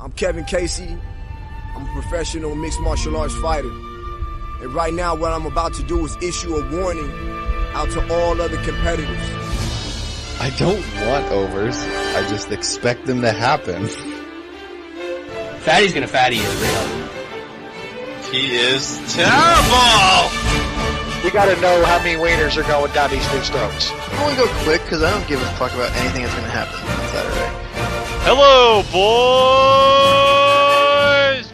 I'm Kevin Casey. I'm a professional mixed martial arts fighter. And right now what I'm about to do is issue a warning out to all other competitors. I don't want overs. I just expect them to happen. Fatty's gonna fatty is real. He is terrible! We gotta know how many wieners are going down these dudes' throats. I'm gonna go quick because I don't give a fuck about anything that's gonna happen on Saturday. Hello, boys!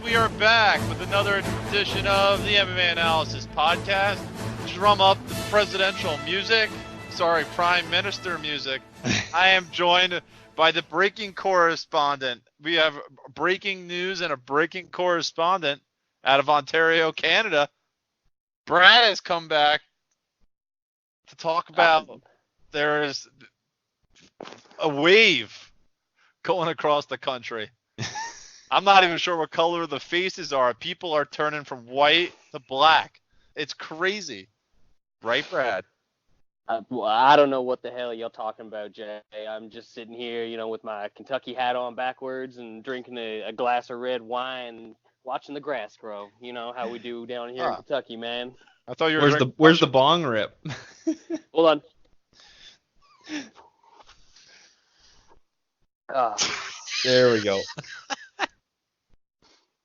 We are back with another edition of the MMA Analysis podcast. Drum up the presidential music. Sorry, Prime Minister music. I am joined by the breaking correspondent. We have breaking news and a breaking correspondent out of Ontario, Canada. Brad has come back to talk about there is a wave going across the country. I'm not even sure what color the faces are. People are turning from white to black. It's crazy. Right, Brad? Well, I don't know what the hell you're talking about, Jay. I'm just sitting here, with my Kentucky hat on backwards and drinking a glass of red wine, watching the grass grow. You know how we do down here in Kentucky, man. I thought you were. Where's the bong rip? Hold on. There we go.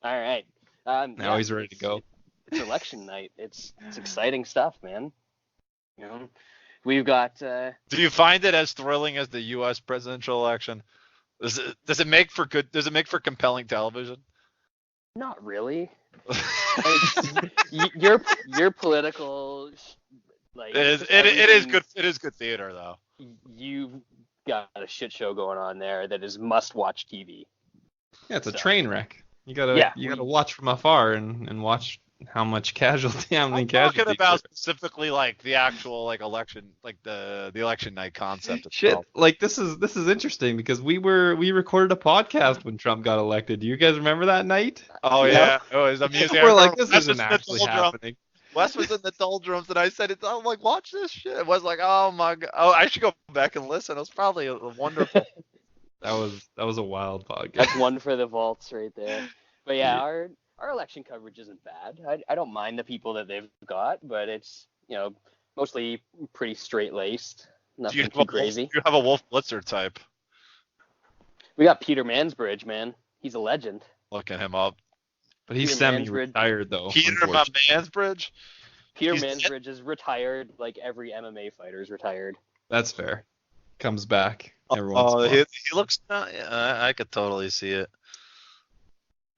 All right. Now he's ready to go. It's election night. It's exciting stuff, man. We've got. Do you find it as thrilling as the U.S. presidential election? Does it make for compelling television? Not really. Your political, it is good. It is good theater, though. You've got a shit show going on there that is must-watch TV. Yeah, it's a train wreck. You gotta watch from afar and watch how much casualty. I'm talking about specifically the actual election, the election night concept itself. Shit, this is interesting because we recorded a podcast when Trump got elected. Do you guys remember that night? Oh yeah, it was amusing. We're this isn't actually happening. Wes was in the doldrums and I said, I'm like, watch this shit. It was like, oh my god, I should go back and listen. It was probably a wonderful. That was a wild podcast. That's one for the vaults right there. But yeah, our election coverage isn't bad. I don't mind the people that they've got, but it's, mostly pretty straight-laced. Nothing too crazy. You have a Wolf Blitzer type. We got Peter Mansbridge, man. He's a legend. Looking him up. But he's semi-retired, though. Peter Mansbridge? Peter Mansbridge is retired like every MMA fighter is retired. That's fair. Comes back every once in a while. He looks... I could totally see it.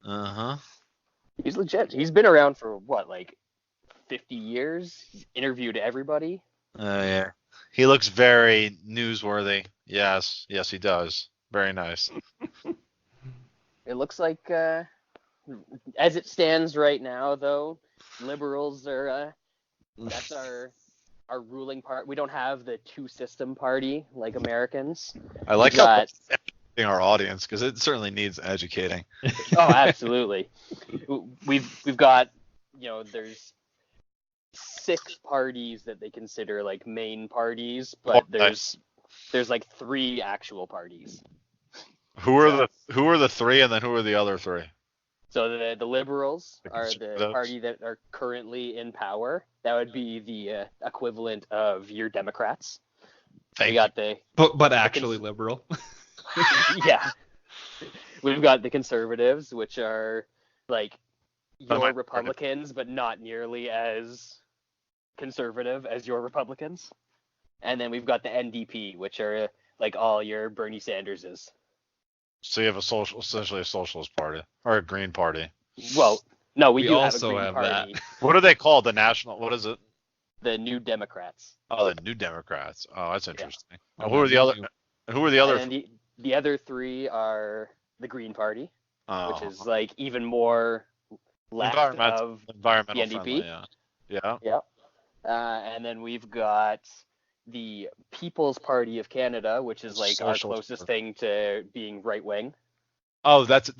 Uh-huh. He's legit. He's been around for 50 years? He's interviewed everybody. Yeah. He looks very newsworthy. Yes, he does. Very nice. It looks like, as it stands right now, though, liberals are, that's our ruling part. We don't have the two-system party like Americans. I like how our audience, because it certainly needs educating. Oh, absolutely. We've got, there's 6 parties that they consider main parties, but there's 3 actual parties. Who are the 3, and then who are the other 3? So the liberals are the party that are currently in power. That would be the equivalent of your Democrats. But actually liberal. Yeah. We've got the conservatives, which are your Republicans, but not nearly as conservative as your Republicans. And then we've got the NDP, which are all your Bernie Sanderses. So you have essentially a socialist party or a green party. Well, no, we do also have a green party. That. What are they called? The national? What is it? The New Democrats. Oh, the New Democrats. Oh, that's interesting. Yeah. Who are the other? Who are the other? And the other 3 are the Green Party, which is even more left of environmental the NDP. Friendly, yeah. Yeah. And then we've got the People's Party of Canada, which is our closest thing to being right wing. Oh, that's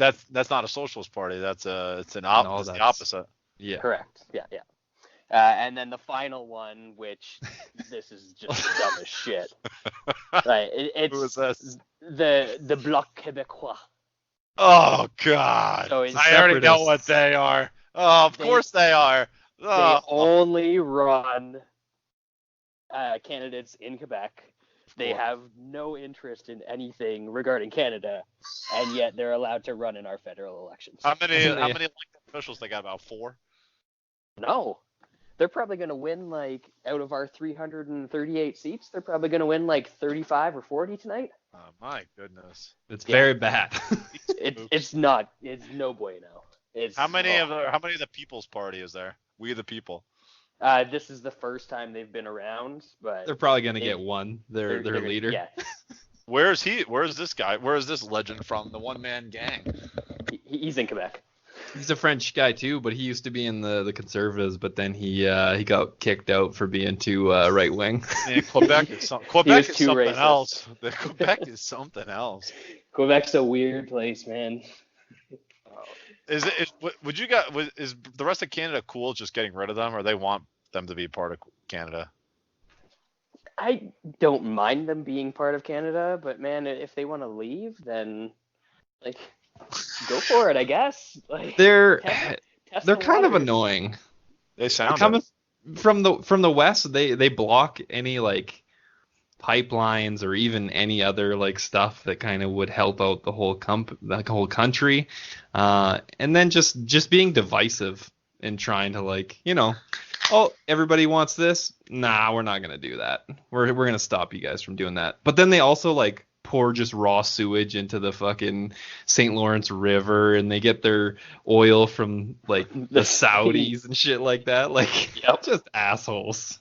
not a socialist party. It's the opposite. Yeah. Correct. Yeah. And then the final one, which this is just the dumbest shit. Right. It's Who is this? the Bloc Québécois. Oh, God. So I already know what they are. Oh, of course they are. Oh. They only run candidates in Quebec. They have no interest in anything regarding Canada, and yet they're allowed to run in our federal elections. How many elected officials they got? About 4? No. They're probably going to win, like, out of our 338 seats, they're probably going to win, like, 35 or 40 tonight. Oh, my goodness. It's very bad. It's not. It's no bueno. How many of the People's Party is there? We the People. This is the first time they've been around, but they're probably gonna get one. Their leader. Yeah. Where is he? Where is this guy? Where is this legend from? The one-man gang. He's in Quebec. He's a French guy too, but he used to be in the Conservatives, but then he got kicked out for being too right wing. Yeah, Quebec is something racist. Else. Quebec is something else. Quebec's a weird place, man. Is the rest of Canada cool just getting rid of them, or they want them to be part of Canada? I don't mind them being part of Canada, but man, if they want to leave, then like go for it, I guess. Like they're kind of annoying. They sound coming from the west. They block any like pipelines or even any other like stuff that kind of would help out the whole country, and then just being divisive and trying to like, you know, oh, everybody wants this, nah, we're not gonna do that, we're gonna stop you guys from doing that. But then they also like pour just raw sewage into the fucking St. Lawrence River, and they get their oil from like the Saudis and shit like that, like just assholes.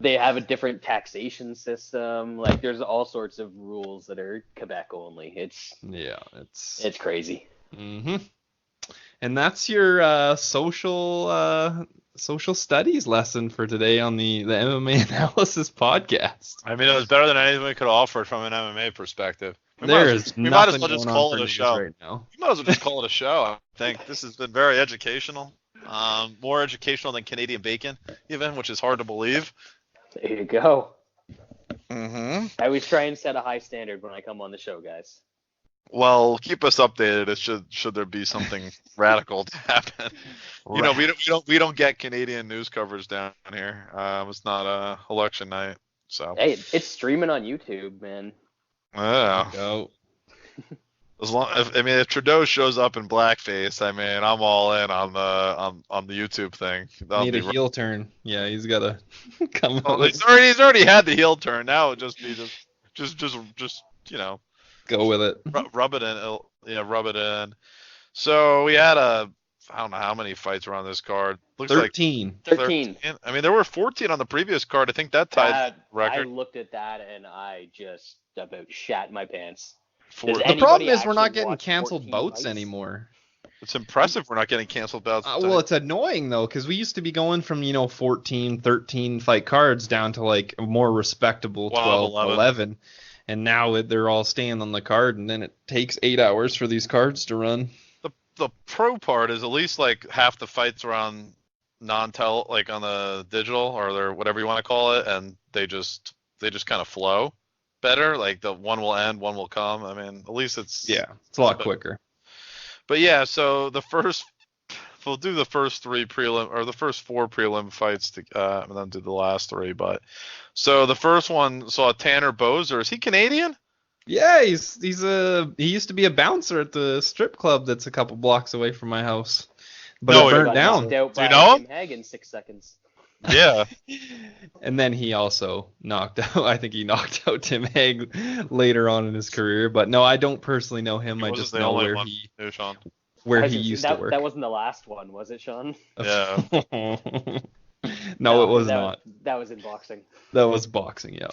They have a different taxation system. Like, there's all sorts of rules that are Quebec only. It's crazy. Mm-hmm. And that's your social studies lesson for today on the MMA Analysis podcast. I mean, it was better than anything we could have offered from an MMA perspective. We might as well just call it a show. Right now. We might as well just call it a show. I think this has been very educational. More educational than Canadian bacon, even, which is hard to believe. There you go. Mm-hmm. I always try and set a high standard when I come on the show, guys. Well, keep us updated. Should there be something radical to happen? Right. You know, we don't get Canadian news coverage down here. It's not election night, so. Hey, it's streaming on YouTube, man. Yeah. Go. If Trudeau shows up in blackface, I mean, I'm all in on the YouTube thing. Need a heel turn. Yeah, he's got to come. Well, he's already had the heel turn. Now it would just be just you know, go with it. Rub it in. Yeah, rub it in. So we had I don't know how many fights were on this card. Looks 13. Like 13. I mean, there were 14 on the previous card. I think that tied record. I looked at that and I just about shat my pants. The problem is we're not getting canceled bouts anymore. It's impressive we're not getting canceled bouts. Well, it's annoying, though, because we used to be going from, 14, 13 fight cards down to, like, a more respectable 12, 11. And now they're all staying on the card, and then it takes 8 hours for these cards to run. The pro part is at least, like, half the fights are on non-tel, like, on the digital, or whatever you want to call it, and they just kind of flow better. Like, the one will end, one will come. I mean, at least it's a lot quicker. But yeah, so we'll do the first 3 prelim, or the first 4 prelim fights and then do the last 3. But so the first one saw Tanner Boser. Is he Canadian? Yeah, he used to be a bouncer at the strip club that's a couple blocks away from my house, but it burned down. Do you know him? Hag in 6 seconds. Yeah. And then he also knocked out Tim Hague later on in his career. But no, I don't personally know him. I just know where he used to work. That wasn't the last one, was it, Sean? Yeah. No, it was not. That was in boxing. That was boxing, yeah.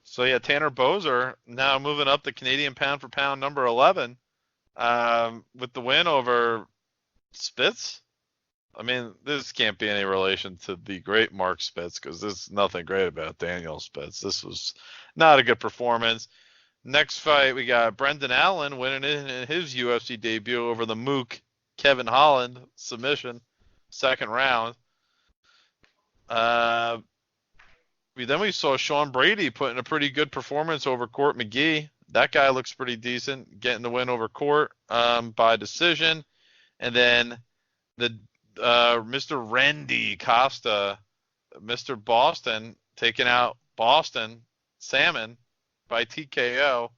So yeah, Tanner Boser now moving up the Canadian pound for pound number 11 with the win over Spitz. I mean, this can't be any relation to the great Mark Spitz, because there's nothing great about Daniel Spitz. This was not a good performance. Next fight, we got Brendan Allen winning in his UFC debut over the Mook Kevin Holland submission, 2nd round. Then we saw Sean Brady putting a pretty good performance over Court McGee. That guy looks pretty decent, getting the win over Court by decision. And then the Mr. Randy Costa, Mr. Boston, taking out Boston Salmon by TKO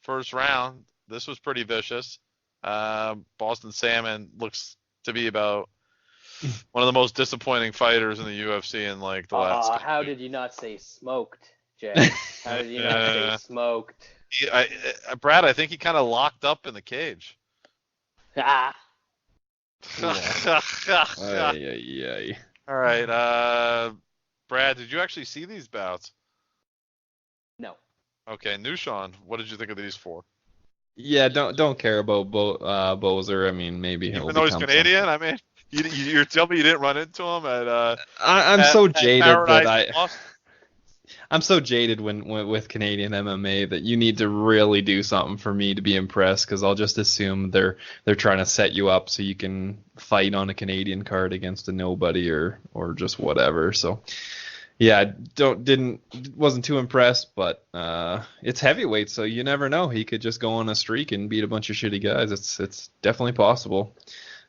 first round. This was pretty vicious. Boston Salmon looks to be about one of the most disappointing fighters in the UFC in like the last. How did you not say smoked, Jay? How did you not say smoked? Brad, I think he kind of locked up in the cage. Ah. Ay. All right, Brad, did you actually see these bouts? No. Okay, Nushan, what did you think of these four? Yeah, don't care about Bozer. I mean, maybe he'll even though he's Canadian. Something. I mean, you're telling me you didn't run into him at. I'm so jaded Paradise that I'm so jaded when with Canadian MMA that you need to really do something for me to be impressed, because I'll just assume they're trying to set you up so you can fight on a Canadian card against a nobody or just whatever. So yeah, wasn't too impressed, but it's heavyweight, so you never know. He could just go on a streak and beat a bunch of shitty guys. It's definitely possible.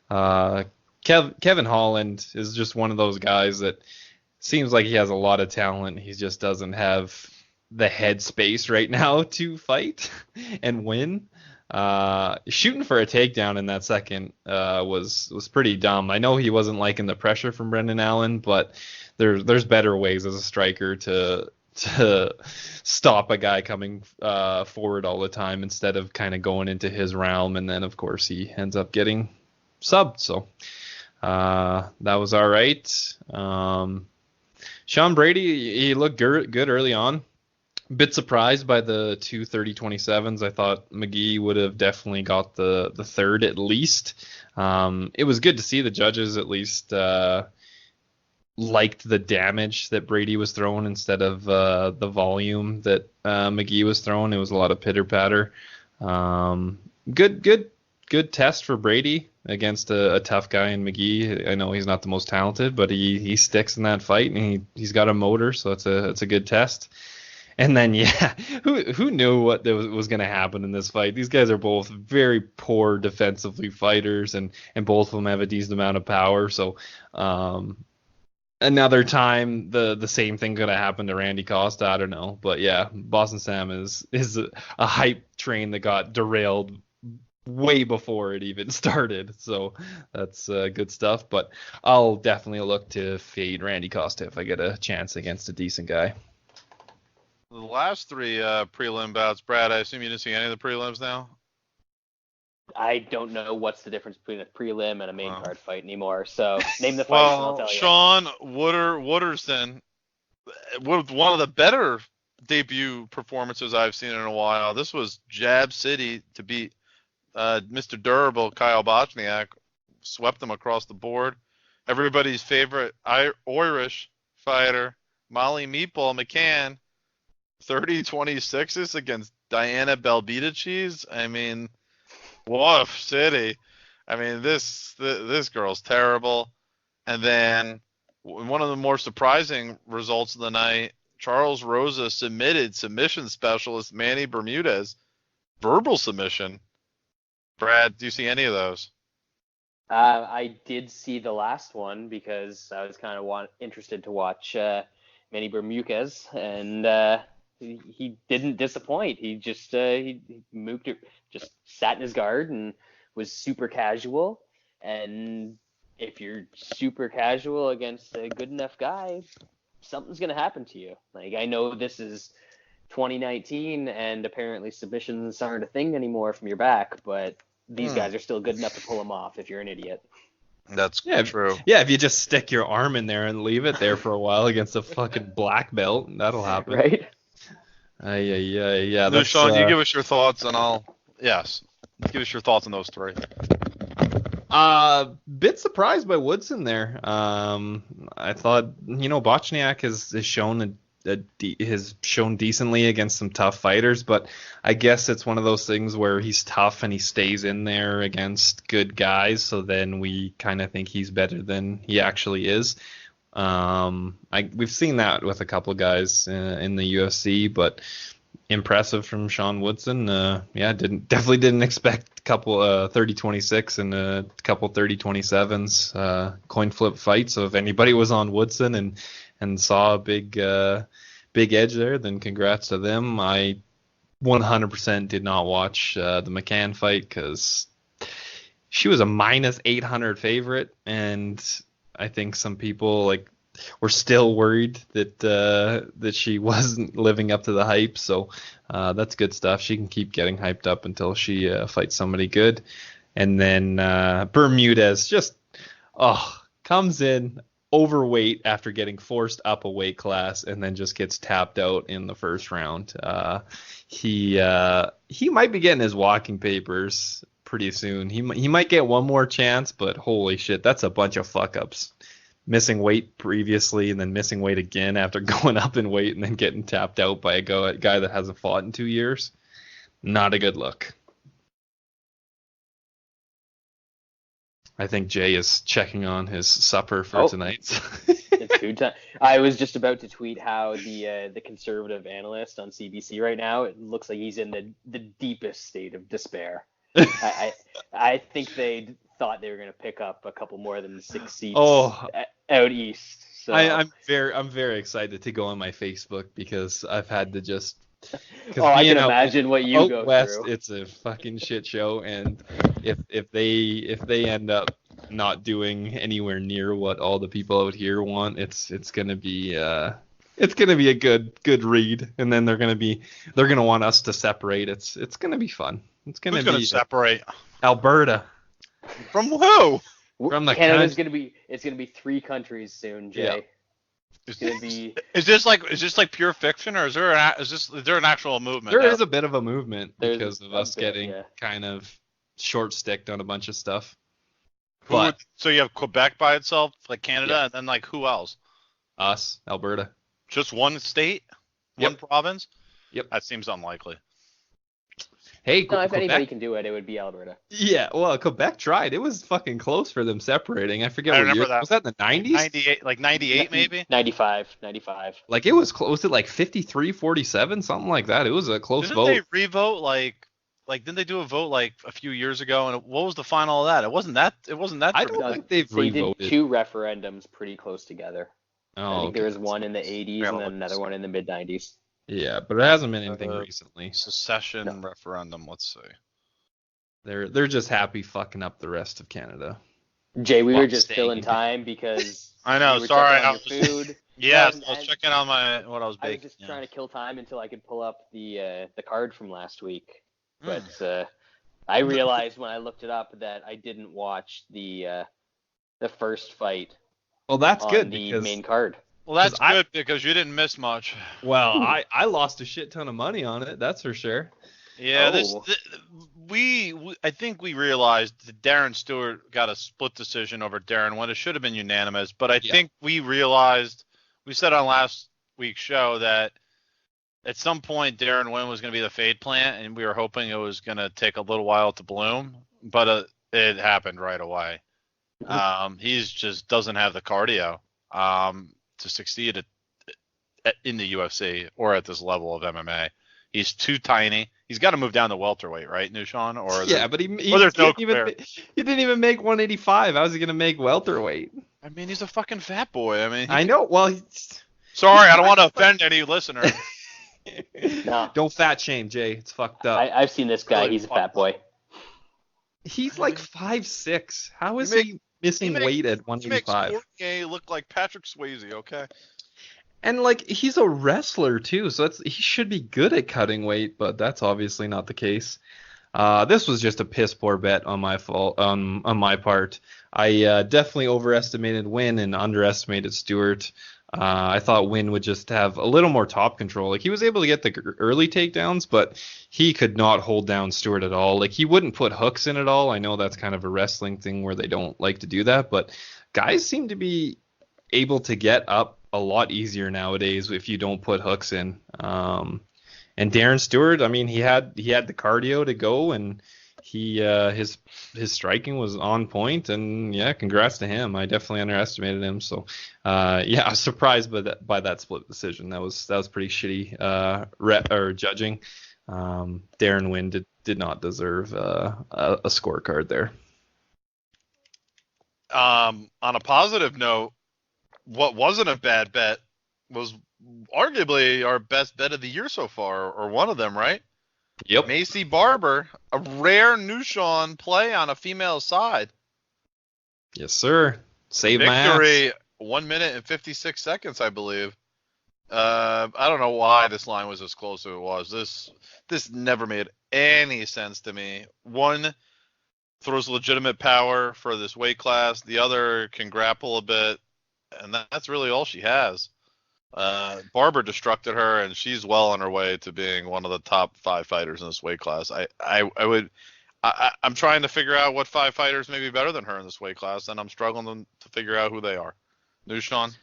Kevin Holland is just one of those guys that seems like he has a lot of talent. He just doesn't have the headspace right now to fight and win. Shooting for a takedown in that second was pretty dumb. I know he wasn't liking the pressure from Brendan Allen, but there's better ways as a striker to stop a guy coming forward all the time instead of kind of going into his realm, and then of course he ends up getting subbed. So that was all right. Sean Brady, he looked good early on. Bit surprised by the 2 30-27s. I thought McGee would have definitely got the third at least. It was good to see the judges at least liked the damage that Brady was throwing instead of the volume that McGee was throwing. It was a lot of pitter patter. Good test for Brady against a tough guy in McGee. I know he's not the most talented, but he sticks in that fight, and he's got a motor, so it's a good test. And then who knew what was going to happen in this fight? These guys are both very poor defensively fighters, and both of them have a decent amount of power. So another time the same thing could have happened to Randy Costa. I don't know, but yeah, Boston Sam is a hype train that got derailed way before it even started. So that's good stuff. But I'll definitely look to fade Randy Costa if I get a chance against a decent guy. The last three prelim bouts, Brad, I assume you didn't see any of the prelims now? I don't know what's the difference between a prelim and a main card fight anymore. So name the fights and I'll tell you. Sean Wooderson, one of the better debut performances I've seen in a while. This was Jab City to beat Mr. Durable Kyle Bochniak. Swept him across the board. Everybody's favorite Irish fighter, Molly Meatball McCann, 30-26s against Diana Belbita Cheese. I mean, woof, city. I mean, this girl's terrible. And then one of the more surprising results of the night, Charles Rosa submitted submission specialist Manny Bermudez. Verbal submission. Brad, do you see any of those? I did see the last one because I was kind of interested to watch Manny Bermudez, and he didn't disappoint. He just he moved it, just sat in his guard and was super casual. And if you're super casual against a good enough guy, something's gonna happen to you. Like, I know this is 2019 and apparently submissions aren't a thing anymore from your back, but these guys are still good enough to pull them off if you're an idiot. That's true. Yeah, if you just stick your arm in there and leave it there for a while against a fucking black belt, that'll happen. Right? Yeah. No, Sean, you give us your thoughts, and give us your thoughts on those three. Bit surprised by Woodson there. I thought, Bochniak has shown decently against some tough fighters, but I guess it's one of those things where he's tough and he stays in there against good guys, so then we kind of think he's better than he actually is. We've seen that with a couple guys in the UFC, but impressive from Sean Woodson. Definitely didn't expect a couple 30-26 and a couple 30-27s coin flip fights. So if anybody was on Woodson and saw a big edge there, then congrats to them. I 100% did not watch the McCann fight because she was a -800 favorite, and I think some people were still worried that she wasn't living up to the hype. So that's good stuff. She can keep getting hyped up until she fights somebody good. And then Bermudez just comes in overweight after getting forced up a weight class and then just gets tapped out in the first round. He might be getting his walking papers pretty soon. He might get one more chance, but holy shit, that's a bunch of fuck ups. Missing weight previously and then missing weight again after going up in weight and then getting tapped out by a guy that hasn't fought in 2 years. Not a good look. I think Jay is checking on his supper for tonight. It's food time. I was just about to tweet how the conservative analyst on CBC right now, it looks like he's in the deepest state of despair. I think they thought they were going to pick up a couple more than 6 seats out east. So I'm very excited to go on my Facebook because I've had to just. I can imagine what you go west, through. It's a fucking shit show, and if they end up not doing anywhere near what all the people out here want, it's gonna be a good read, and then they're gonna want us to separate. It's gonna be fun. It's gonna Who's separate? Alberta. From who? From the Canada's it's gonna be 3 countries soon, Jay. Yeah. It's gonna be. Is this like pure fiction, or is there an actual movement? There is a bit of a movement There's because of us getting kind of short-sticked on a bunch of stuff. So you have Quebec by itself, like Canada, and then who else? Us, Alberta. Just one state, one province. Yep. That seems unlikely. Hey, No, if Quebec, anybody can do it, it would be Alberta. Yeah, well, Quebec tried. It was fucking close for them separating. I forget I what remember year. that. Was that in the 90s? 98, 98 maybe? 95. Like, it was close to 53-47, something like that. It was a close Didn't vote. they re-vote didn't they do a vote a few years ago, and what was the final of that? It wasn't that I don't think they've They re-voted. did 2 referendums pretty close together. I think there was okay. one in the 80s and then another one in the mid-90s. Yeah, but it hasn't been anything recently. Secession referendum, let's see. They're just happy fucking up the rest of Canada. Jay, we were Fuck just staying. killing time because I know, you were sorry, checking on your food. Yes, And- I was checking on what I was I was baking. just trying to kill time until I could pull up the card from last week. But I realized when I looked it up that I didn't watch the first fight. Well, that's on good the because main card. Well, that's 'Cause good because you didn't miss much. well, I lost a shit ton of money on it. That's for sure. Yeah, Oh. I think we realized that Darren Stewart got a split decision over Darren when it should have been unanimous. But I think we realized, we said on last week's show that at some point Darren Wynn was going to be the fade plant, and we were hoping it was going to take a little while to bloom, but it happened right away. He's just doesn't have the cardio to succeed in the UFC or at this level of MMA. He's too tiny. He's got to move down to welterweight, right, Nushan? But he he didn't even make 185. How is he gonna make welterweight? I mean, he's a fucking fat boy. I mean, I know. Well, sorry, I don't want to offend any listener. No. Don't fat shame, Jay. It's fucked up. I've seen this guy. Really He's a fat boy. He's like 5'6". How is He he missing weight at 185? Makes Cormier look like Patrick Swayze, okay? And like he's a wrestler too, so he should be good at cutting weight, but that's obviously not the case. This was just a piss poor bet on my fault, on my part. I definitely overestimated Wynn and underestimated Stewart. I thought Wynn would just have a little more top control. Like he was able to get the early takedowns, but he could not hold down Stewart at all. Like he wouldn't put hooks in at all. I know that's kind of a wrestling thing where they don't like to do that, but guys seem to be able to get up a lot easier nowadays if you don't put hooks in. And Darren Stewart, I mean, he had the cardio to go, and his striking was on point, and yeah, congrats to him. I definitely underestimated him. So yeah, I was surprised by that split decision. That was pretty shitty judging. Darren Wynn did not deserve a scorecard there. On a positive note, what wasn't a bad bet was arguably our best bet of the year so far, or one of them, right? Yep. Maycee Barber, a rare Nushan play on a female side. Yes, sir. Save my ass. Victory, 1 minute and 56 seconds, I believe. I don't know why this line was as close as it was. This never made any sense to me. One throws legitimate power for this weight class. The other can grapple a bit, and that's really all she has. Barber destructed her, and she's well on her way to being one of the top 5 fighters in this weight class. I'm trying to figure out what 5 fighters may be better than her in this weight class, and I'm struggling to figure out who they are. Nushan?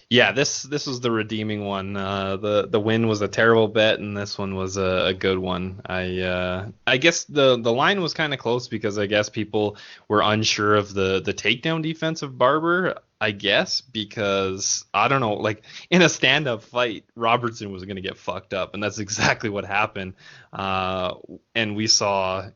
Yeah, this was the redeeming one. The win was a terrible bet, and this one was a good one. I guess the line was kind of close because I guess people were unsure of the takedown defense of Barber. I guess because I don't know, like in a stand-up fight, Robertson was going to get fucked up, and that's exactly what happened. And we saw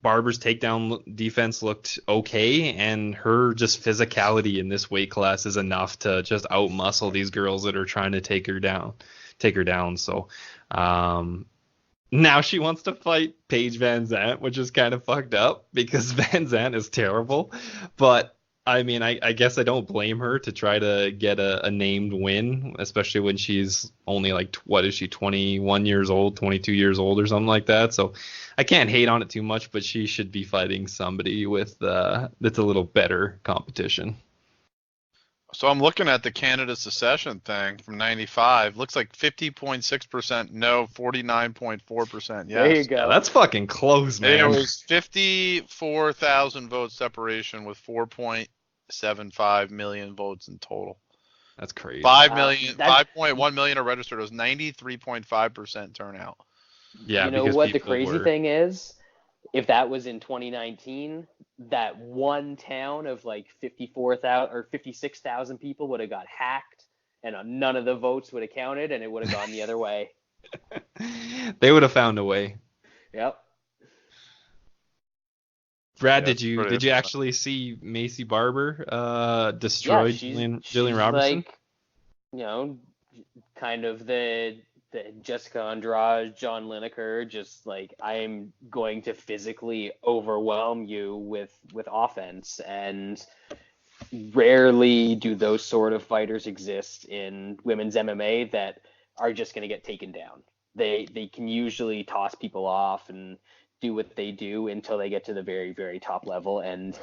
Barber's takedown defense looked okay, and her just physicality in this weight class is enough to just outmuscle these girls that are trying to take her down. So now she wants to fight Paige Van Zandt, which is kind of fucked up because Van Zandt is terrible. But I mean, I guess I don't blame her to try to get a named win, especially when she's only like, what is she, 21 years old, 22 years old or something like that. So I can't hate on it too much, but she should be fighting somebody with that's a little better competition. So I'm looking at the Canada secession thing from 95. Looks like 50.6% no, 49.4% yes. There you go. Yeah, that's fucking close, man. There was 54,000 vote separation with 4.75 million votes in total. That's crazy. 5.1 million are registered. It was 93.5% turnout. Yeah, you know because what the people crazy were... thing is? If that was in 2019, that one town of like 54,000 or 56,000 people would have got hacked, and none of the votes would have counted, and it would have gone the other way. They would have found a way. Yep. Brad, did you actually see Maycee Barber destroy Jillian Robertson? Like, you know, kind of the Jessica Andrade, John Lineker, just like, I am going to physically overwhelm you with offense, and rarely do those sort of fighters exist in women's MMA that are just going to get taken down. They can usually toss people off and do what they do until they get to the very, very top level. And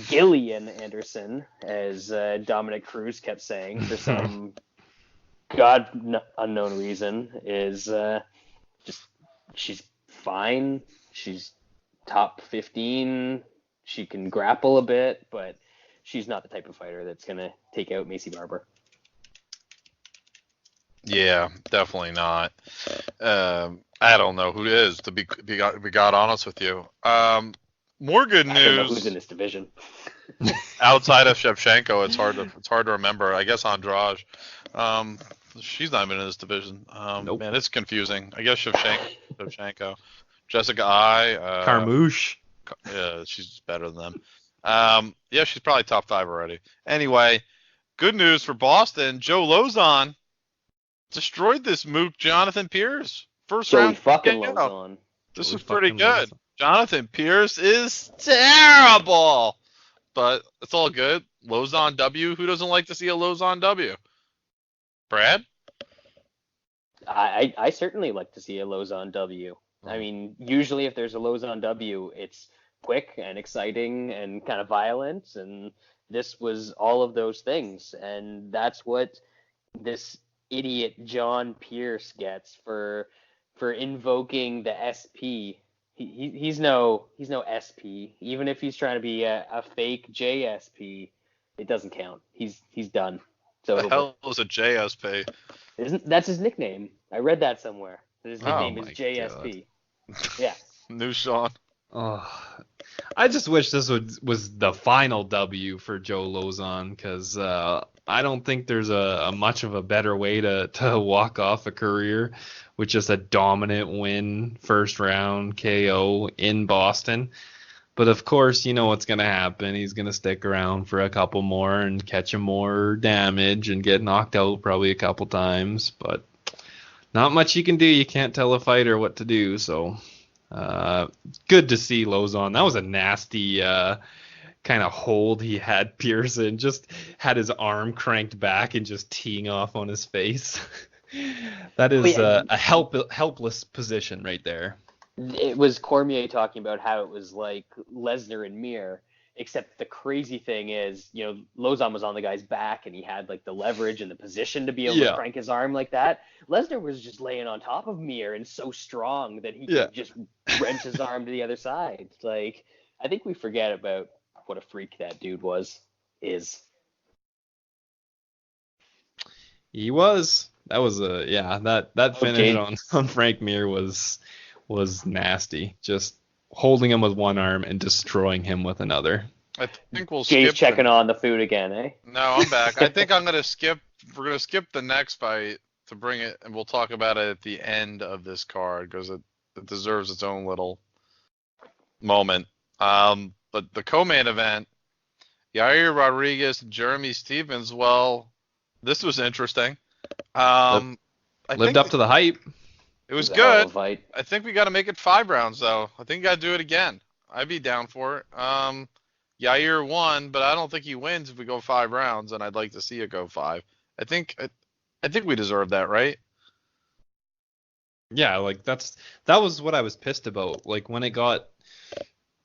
Gillian Anderson, as Dominick Cruz kept saying for some God unknown reason, is just, she's fine. She's top 15. She can grapple a bit, but she's not the type of fighter that's going to take out Maycee Barber. Yeah, definitely not. I don't know who it is, to be God honest with you. More good news. I don't know who's in this division. Outside of Shevchenko, it's hard to remember. I guess Andrade. She's not even in this division. Nope. Man, it's confusing. I guess Shevchenko. Jessica I. Carmouche. Yeah, she's better than them. Yeah, she's probably top 5 already. Anyway, good news for Boston. Joe Lozon destroyed this mook Jonathan Pierce. First round. Fucking Lozon. This is pretty good. Jonathan Pierce is terrible, but it's all good. Lozon W. Who doesn't like to see a Lozon W? Brad? I certainly like to see a Lozon W. I mean, usually if there's a Lozon W, it's quick and exciting and kind of violent, and this was all of those things, and that's what this idiot John Pierce gets for invoking the SP. He's no SP. Even if he's trying to be a fake JSP, it doesn't count. He's done. So the hell is a JSP? That's his nickname. I read that somewhere. His nickname is JSP. God. Yeah. New Sean. Oh, I just wish this was the final W for Joe Lozon, because I don't think there's a much of a better way to walk off a career with just a dominant win, first round KO in Boston. But of course, you know what's going to happen. He's going to stick around for a couple more and catch him more damage and get knocked out probably a couple times. But not much you can do. You can't tell a fighter what to do. So good to see Lozon. That was a nasty kind of hold he had. Pearson just had his arm cranked back and just teeing off on his face. That is a helpless position right there. It was Cormier talking about how it was like Lesnar and Mir, except the crazy thing is, you know, Lozon was on the guy's back and he had like the leverage and the position to be able to crank his arm like that. Lesnar was just laying on top of Mir and so strong that he could just wrench his arm to the other side. Like, I think we forget about what a freak that dude is. He was. That was that finish on Frank Mir was nasty. Just holding him with one arm and destroying him with another. I think we'll Jay's skip. checking on the food again, eh? No, I'm back. I think I'm gonna skip. We're gonna skip the next fight to bring it, and we'll talk about it at the end of this card because it deserves its own little moment. But the co-main event, Yair Rodriguez and Jeremy Stephens. Well, this was interesting. Lived up to the hype. It was good. I think we got to make it 5 rounds, though. I think we got to do it again. I'd be down for it. Yair won, but I don't think he wins if we go 5 rounds, and I'd like to see it go 5. I think we deserve that, right? Yeah, like that was what I was pissed about. Like when it got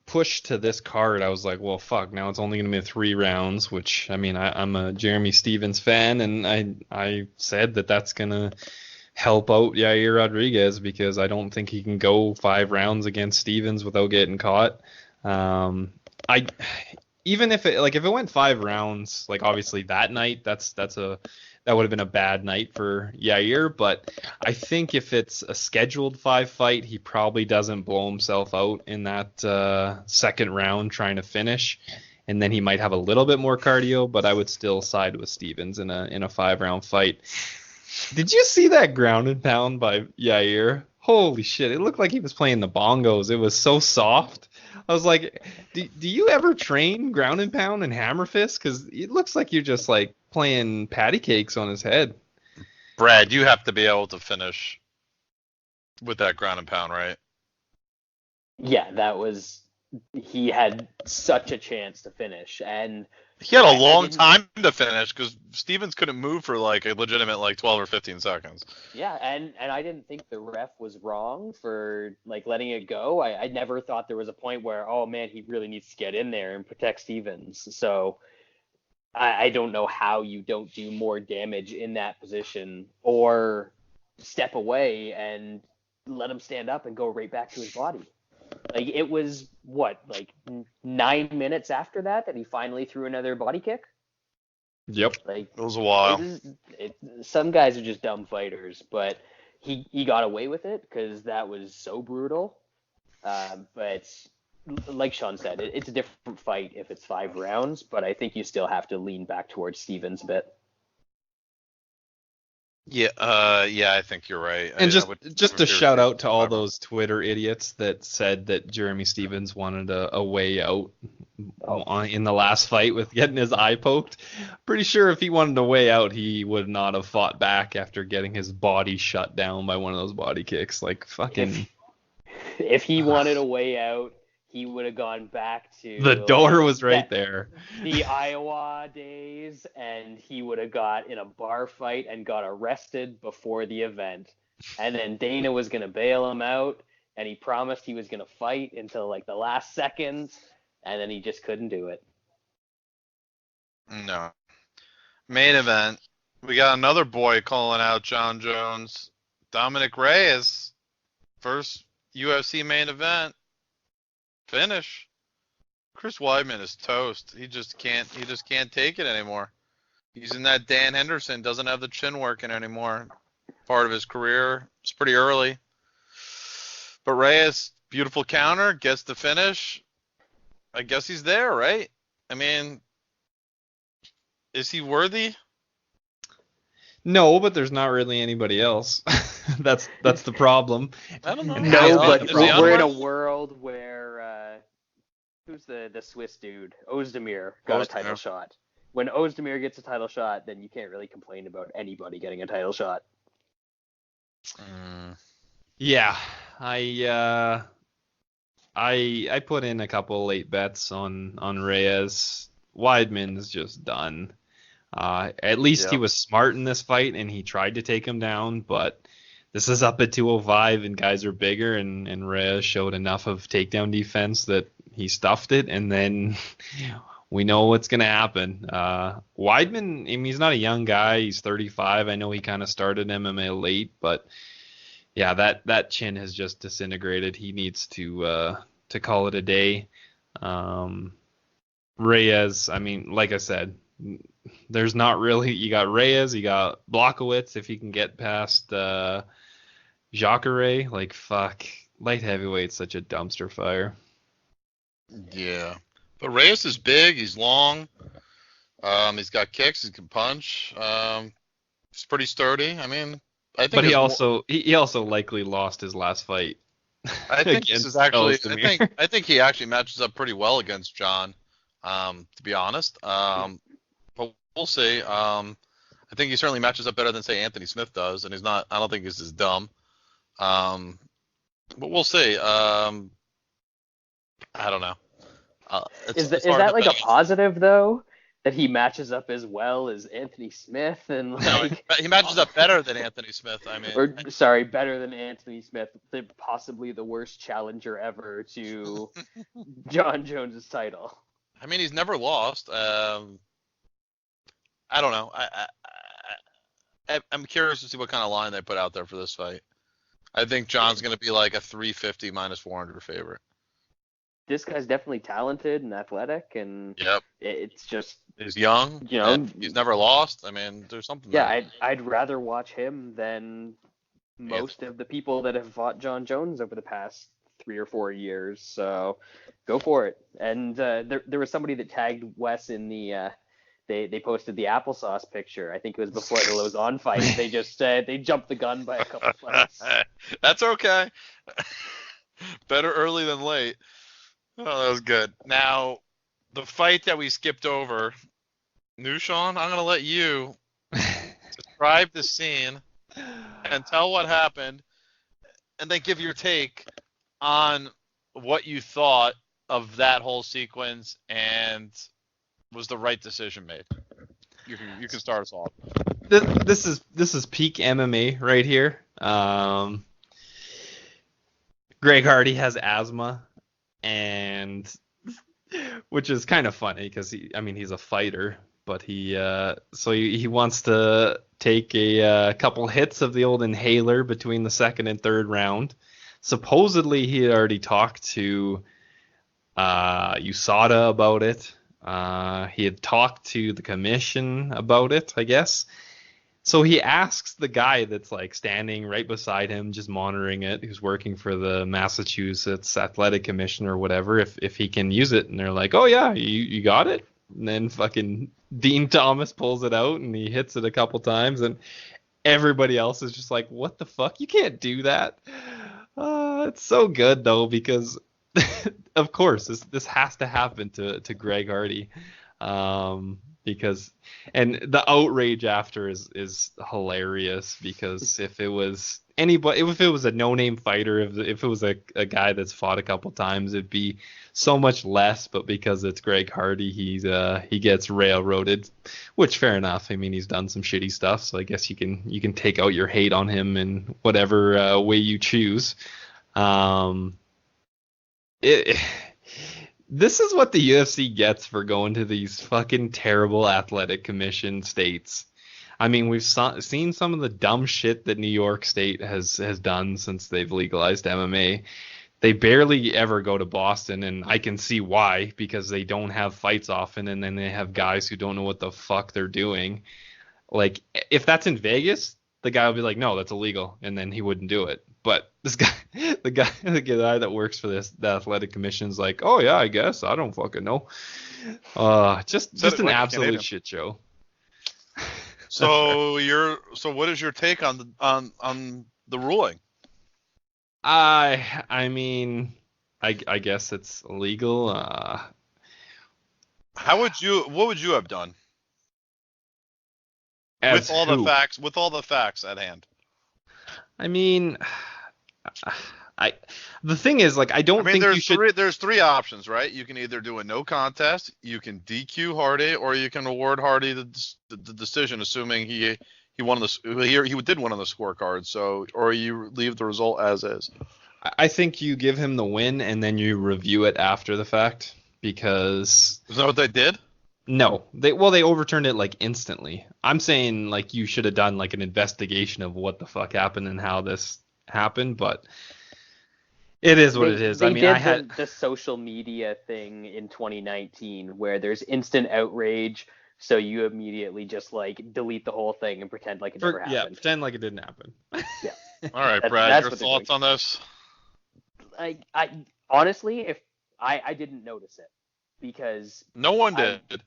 pushed to this card, I was like, well, fuck, now it's only going to be 3 rounds, which, I mean, I'm a Jeremy Stephens fan, and I said that's going to help out Yair Rodriguez because I don't think he can go 5 rounds against Stephens without getting caught. Even if it went 5 rounds, like obviously that night, that would have been a bad night for Yair. But I think if it's a scheduled 5 fight, he probably doesn't blow himself out in that second round trying to finish, and then he might have a little bit more cardio. But I would still side with Stephens in a 5 round fight. Did you see that ground and pound by Yair? Holy shit, it looked like he was playing the bongos. It was so soft. I was like, do you ever train ground and pound and hammer fist? Because it looks like you're just like playing patty cakes on his head. Brad, you have to be able to finish with that ground and pound, right? Yeah, he had such a chance to finish, and he had a long time to finish because Stephens couldn't move for like a legitimate 12 or 15 seconds. Yeah, and I didn't think the ref was wrong for like letting it go. I never thought there was a point where, oh man, he really needs to get in there and protect Stephens. So I don't know how you don't do more damage in that position or step away and let him stand up and go right back to his body. Like, it was, 9 minutes after that he finally threw another body kick? Yep. Like, it was a while. Some guys are just dumb fighters, but he got away with it because that was so brutal. But like Sean said, it's a different fight if it's 5 rounds, but I think you still have to lean back towards Stephens a bit. Yeah, I think you're right. And just a shout out to all those Twitter idiots that said that Jeremy Stephens wanted a way out in the last fight with getting his eye poked. Pretty sure if he wanted a way out, he would not have fought back after getting his body shut down by one of those body kicks. Like, fucking. If he wanted a way out, he would have gone back to the door was right there. The Iowa days, and he would have got in a bar fight and got arrested before the event. And then Dana was going to bail him out, and he promised he was going to fight until the last seconds, and then he just couldn't do it. No. Main event. We got another boy calling out John Jones. Dominick Reyes. First UFC main event. Finish. Chris Weidman is toast. He just can't take it anymore. He's in that Dan Henderson, doesn't have the chin working anymore. Part of his career. It's pretty early. But Reyes beautiful counter, gets the finish. I guess he's there, right? I mean, is he worthy? No, but there's not really anybody else. That's the problem. I don't know. And No, has been but the Is he problem. we're in a unworthy? world where who's the Swiss dude? Ozdemir got a title Ozdemir. shot. When Ozdemir gets a title shot, then you can't really complain about anybody getting a title shot. Yeah, I put in a couple late bets on Reyes. Weidman's just done. At least he was smart in this fight and he tried to take him down, but this is up at 205 and guys are bigger, and Reyes showed enough of takedown defense that he stuffed it, and then we know what's going to happen. Weidman, I mean, he's not a young guy. He's 35. I know he kind of started MMA late, but yeah, that chin has just disintegrated. He needs to call it a day. Reyes, I mean, like I said, there's not really. You got Reyes, you got Blachowicz. If he can get past Jacare, like fuck, light heavyweight's such a dumpster fire. Yeah, but Reyes is big. He's long. He's got kicks. He can punch. He's pretty sturdy. I mean, I think. But he also likely lost his last fight. I think this against is actually. Ozdemir. I think he actually matches up pretty well against John. To be honest. But we'll see. I think he certainly matches up better than say Anthony Smith does, and he's not. I don't think he's as dumb. But we'll see. I don't know. Is that like a positive though? That he matches up as well as Anthony Smith and like he matches up better than Anthony Smith. I mean, better than Anthony Smith, possibly the worst challenger ever to John Jones's title. I mean, he's never lost. I don't know. I'm curious to see what kind of line they put out there for this fight. I think John's going to be like a 350 minus 400 favorite. This guy's definitely talented and athletic, and it's just he's young. You know, he's never lost. I mean, there's something. Yeah, there. I'd rather watch him than most of the people that have fought John Jones over the past 3 or 4 years. So go for it. And there was somebody that tagged Wes in the. They posted the applesauce picture. I think it was before the Lozon fight. They just they jumped the gun by a couple fights. That's okay. Better early than late. Oh, that was good. Now, the fight that we skipped over, Nushan, I'm going to let you describe the scene and tell what happened, and then give your take on what you thought of that whole sequence and was the right decision made. You can start us off. This is peak MMA right here. Greg Hardy has asthma, and which is kind of funny because he's a fighter, but he wants to take a couple hits of the old inhaler between the second and third round. Supposedly he had already talked to USADA about it. He had talked to the commission about it, I guess. So he asks the guy that's like standing right beside him, just monitoring it, who's working for the Massachusetts Athletic Commission or whatever, if he can use it. And they're like, oh yeah, you got it. And then fucking Dean Thomas pulls it out and he hits it a couple times, and everybody else is just like, what the fuck? You can't do that. It's so good though, because of course this has to happen to Greg Hardy. Because the outrage after is hilarious, because if it was anybody, if it was a no-name fighter, if it was a guy that's fought a couple times, it'd be so much less, but because it's Greg Hardy, he gets railroaded, which fair enough. I mean, he's done some shitty stuff, so I guess you can take out your hate on him in whatever way you choose. This is what the UFC gets for going to these fucking terrible athletic commission states. I mean, we've seen some of the dumb shit that New York State has done since they've legalized MMA. They barely ever go to Boston, and I can see why, because they don't have fights often, and then they have guys who don't know what the fuck they're doing. Like, if that's in Vegas, the guy will be like, no, that's illegal, and then he wouldn't do it. But this guy, the guy that works for the athletic commission's like, oh yeah, I guess I don't fucking know. Just an absolute shit show. So what is your take on the ruling? I mean, I guess it's illegal. What would you have done? With all the facts at hand. I mean, the thing is, like, I don't think you should. There's three options, right? You can either do a no contest, you can DQ Hardy, or you can award Hardy the decision, assuming he won he did win on the scorecard. So, or you leave the result as is. I think you give him the win and then you review it after the fact, because. Is that what they did? No, they overturned it like instantly. I'm saying like you should have done like an investigation of what the fuck happened and how this happened, but it is what it is. I mean, I had the social media thing in 2019 where there's instant outrage, so you immediately just like delete the whole thing and pretend like it never happened. Yeah, pretend like it didn't happen. Yeah. All right, Brad, your thoughts on this? I honestly, if I didn't notice it because no one did.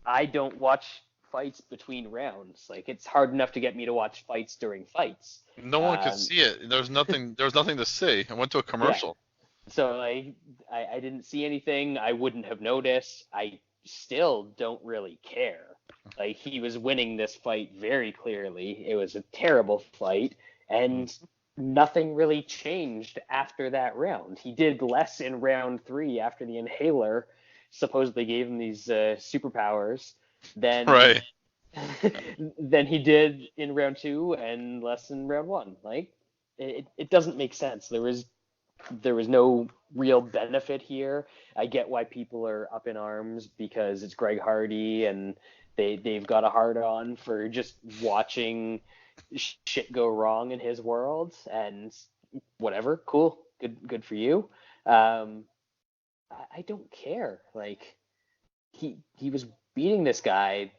I don't watch fights between rounds. Like, it's hard enough to get me to watch fights during fights. No one could see it. There's nothing to see. I went to a commercial. Yeah. So like, I didn't see anything. I wouldn't have noticed. I still don't really care. Like, he was winning this fight very clearly. It was a terrible fight, and nothing really changed after that round. He did less in round 3 after the inhaler supposedly gave him these superpowers than he did in round 2 and less in round 1. Like, it doesn't make sense. There was no real benefit here. I get why people are up in arms because it's Greg Hardy and they've got a hard on for just watching shit go wrong in his world, and whatever, cool, good for you. I don't care. Like, he was beating this guy.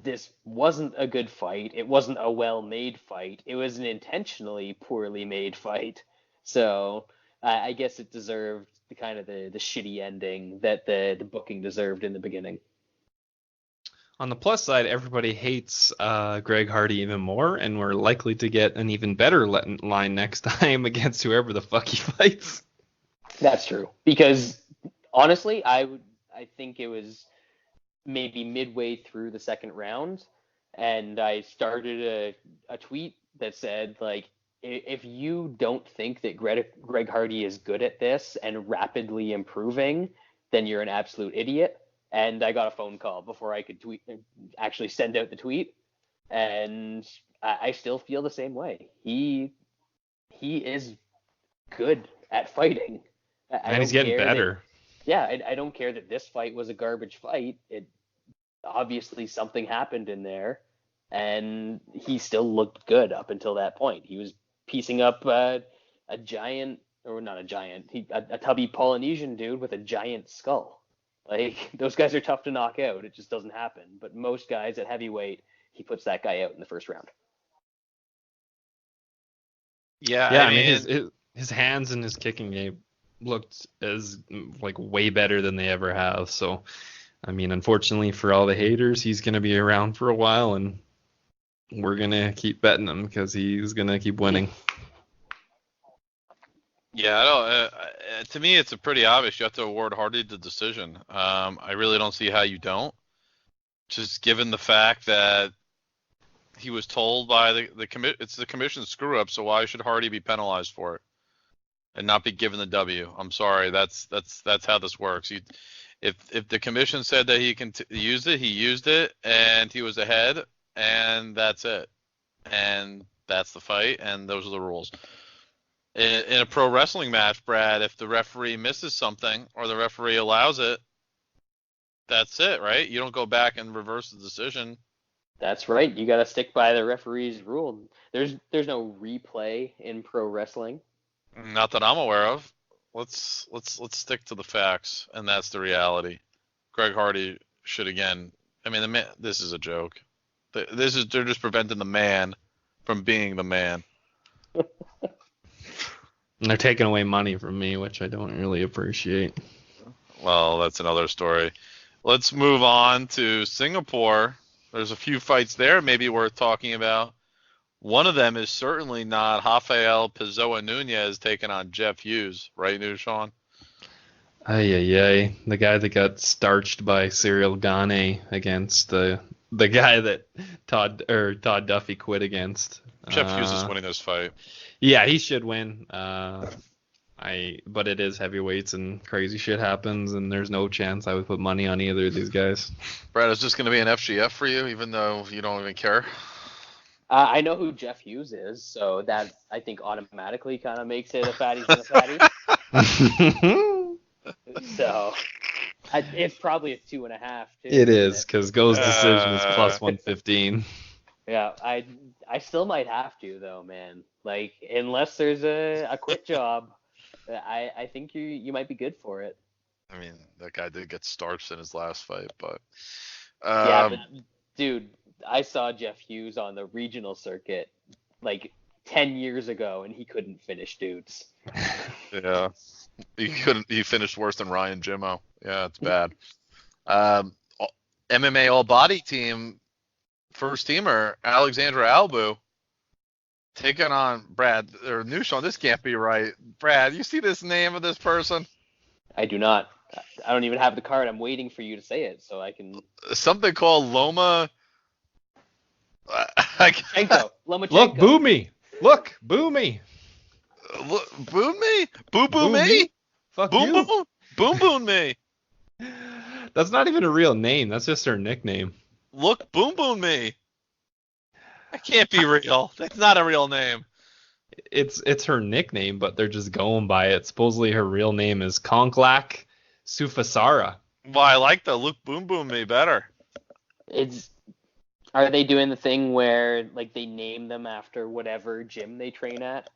This wasn't a good fight. It wasn't a well-made fight. It was an intentionally poorly made fight. So I guess it deserved the kind of the shitty ending that the booking deserved in the beginning. On the plus side, everybody hates Greg Hardy even more, and we're likely to get an even better line next time against whoever the fuck he fights. That's true. Because honestly, I think it was maybe midway through the second round, and I started a tweet that said, like, if you don't think that Greg Hardy is good at this and rapidly improving, then you're an absolute idiot. And I got a phone call before I could actually send out the tweet, and I still feel the same way. He is good at fighting. And he's getting better. I don't care that this fight was a garbage fight. It obviously something happened in there, and he still looked good up until that point. He was piecing up a giant, or not a giant, a tubby Polynesian dude with a giant skull. Like, those guys are tough to knock out. It just doesn't happen. But most guys at heavyweight, he puts that guy out in the first round. Yeah, I mean his hands and his kicking game looked as like way better than they ever have. So, I mean, unfortunately for all the haters, he's gonna be around for a while, and we're gonna keep betting him because he's gonna keep winning. Yeah, I don't. To me, it's a pretty obvious. You have to award Hardy the decision. I really don't see how you don't. Just given the fact that he was told by it's the commission's screw up. So why should Hardy be penalized for it and not be given the W? I'm sorry. That's how this works. If the commission said that he can use it, he used it, and he was ahead, and that's it. And that's the fight, and those are the rules. In a pro wrestling match, Brad, if the referee misses something or the referee allows it, that's it, right? You don't go back and reverse the decision. That's right. You got to stick by the referee's rule. There's no replay in pro wrestling. Not that I'm aware of. Let's stick to the facts, and that's the reality. Greg Hardy should again. I mean, this is a joke. They're just preventing the man from being the man. And they're taking away money from me, which I don't really appreciate. Well, that's another story. Let's move on to Singapore. There's a few fights there maybe worth talking about. One of them is certainly not Rafael Pessoa Nunez taking on Jeff Hughes, right, Sean? Ay. The guy that got starched by Cyril Gane against the guy that Todd Duffy quit against. Jeff Hughes is winning this fight. Yeah, he should win. But it is heavyweights and crazy shit happens, and there's no chance I would put money on either of these guys. Brad, is this going to be an FGF for you, even though you don't even care? I know who Jeff Hughes is, so that I think automatically kind of makes it a fatties and a fatties. So it's probably a 2.5 too. It is, because Go's decision is plus 115. Yeah, I still might have to though, man. Like unless there's a quit job, I think you might be good for it. I mean, that guy did get starched in his last fight, but yeah, but dude, I saw Jeff Hughes on the regional circuit like 10 years ago, and he couldn't finish dudes. Yeah, he finished worse than Ryan Jimmo. Yeah, it's bad. MMA All Body Team first teamer Alexandra Albu taking on Brad or Nushan. This can't be right. Brad, you see this name of this person? I do not. I don't even have the card. I'm waiting for you to say it so I can. Something called Loma. Lomachenko. Look, boo me. Look, boo me. Boo me? Boo me? Fuck boom, you. Boom me. That's not even a real name. That's just her nickname. Look, boom me. That can't be real. That's not a real name. It's her nickname, but they're just going by it. Supposedly her real name is Konklak Sufasara. Well, I like the look boom me better. Are they doing the thing where like they name them after whatever gym they train at?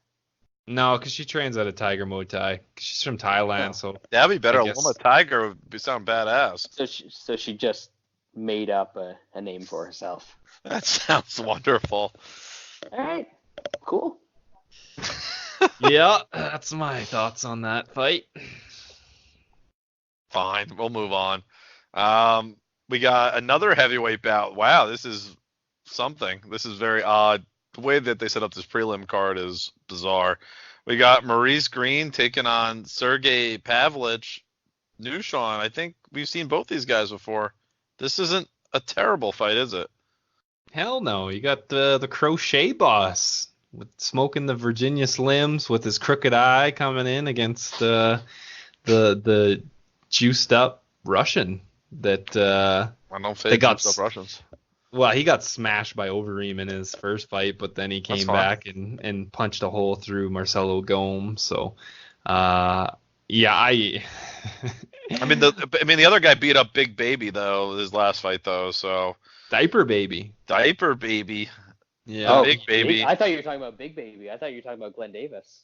No, because she trains at a Tiger Muay Thai. She's from Thailand, so that'd be better. I guess... Loma Tiger would sound badass. So she just made up a name for herself. That sounds wonderful. All right, cool. Yeah, that's my thoughts on that fight. Fine, we'll move on. We got another heavyweight bout. Wow, this is something. This is very odd. The way that they set up this prelim card is bizarre. We got Maurice Green taking on Sergey Pavlich. Nushan, I think we've seen both these guys before. This isn't a terrible fight, is it? Hell no. You got the crochet boss with smoking the Virginia Slims with his crooked eye coming in against the juiced up Russian that I don't think juiced up Russians. Well, he got smashed by Overeem in his first fight, but then he came back and punched a hole through Marcelo Gomes. So, yeah, I mean the other guy beat up Big Baby though his last fight though. So Diaper Baby. Yeah, Big Baby. I thought you were talking about Big Baby. I thought you were talking about Glenn Davis.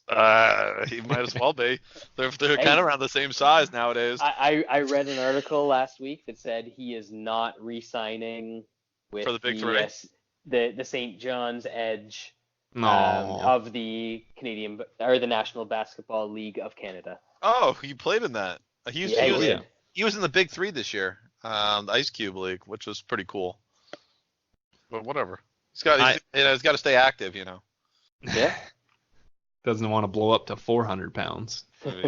He might as well be. They're kind of around the same size nowadays. I read an article last week that said he is not re-signing with for the Big Three. The St. John's Edge of the Canadian or the National Basketball League of Canada. Oh, he played in that. He was in the Big Three this year, the Ice Cube League, which was pretty cool. But whatever. He's got to stay active, you know. Yeah. Doesn't want to blow up to 400 pounds.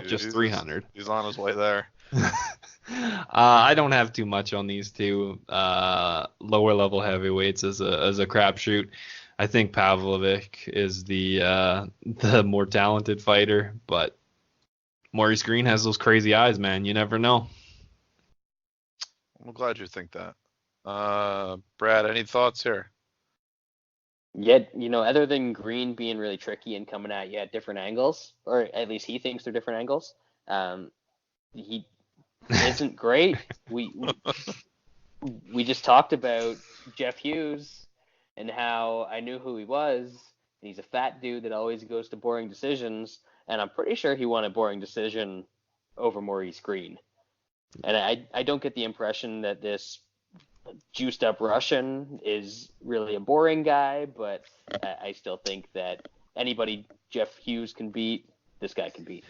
Just 300. He's on his way there. I don't have too much on these two lower level heavyweights as a crapshoot. I think Pavlovich is the more talented fighter, but Maurice Green has those crazy eyes, man. You never know. I'm glad you think that. Brad, any thoughts here? Yet, other than Green being really tricky and coming at you at different angles, or at least he thinks they're different angles, he isn't great. We just talked about Jeff Hughes and how I knew who he was. And he's a fat dude that always goes to boring decisions, and I'm pretty sure he won a boring decision over Maurice Green. And I don't get the impression that this juiced up Russian is really a boring guy, but I still think that anybody Jeff Hughes can beat this guy can beat.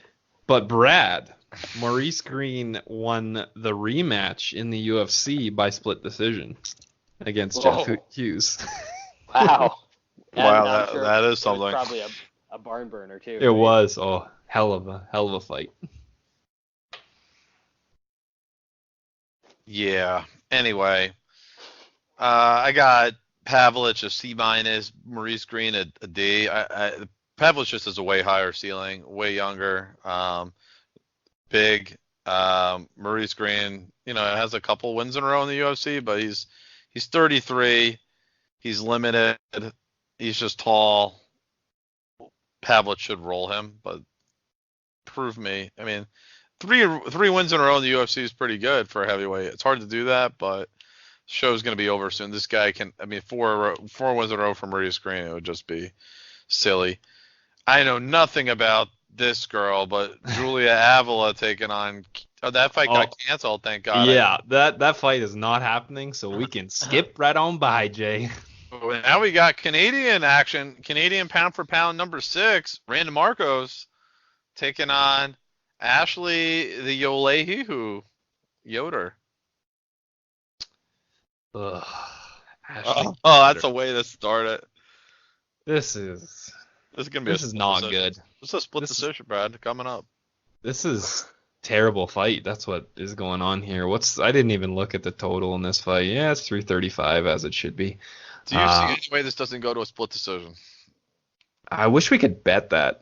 But Brad, Maurice Green won the rematch in the UFC by split decision against Jeff Hughes. Wow. Wow, I'm sure that is it was something. probably a barn burner too. It right? was hell of a fight. Yeah. Anyway, I got Pavlich a C-, Maurice Green a D. Pavlich just has a way higher ceiling, way younger, big. Maurice Green, has a couple wins in a row in the UFC, but he's 33. He's limited. He's just tall. Pavlich should roll him, but prove me. I mean, three wins in a row in the UFC is pretty good for a heavyweight. It's hard to do that, but show's going to be over soon. This guy can. I mean, four wins in a row from Maurice Green, it would just be silly. I know nothing about this girl, but Julia Avila taking on. Oh, that fight got canceled. Thank God. Yeah, that fight is not happening, so we can skip right on by, Jay. Now we got Canadian action. Canadian pound for pound number 6, Randa Marcos taking on Ashley the Yolehihu Yoder. Ugh. That's a way to start it. This is gonna be. This is not decision. good. This is a split decision, Brad. Coming up. This is terrible fight. That's what is going on here. I didn't even look at the total in this fight. Yeah, it's 335 as it should be. Do you see any way this doesn't go to a split decision? I wish we could bet that.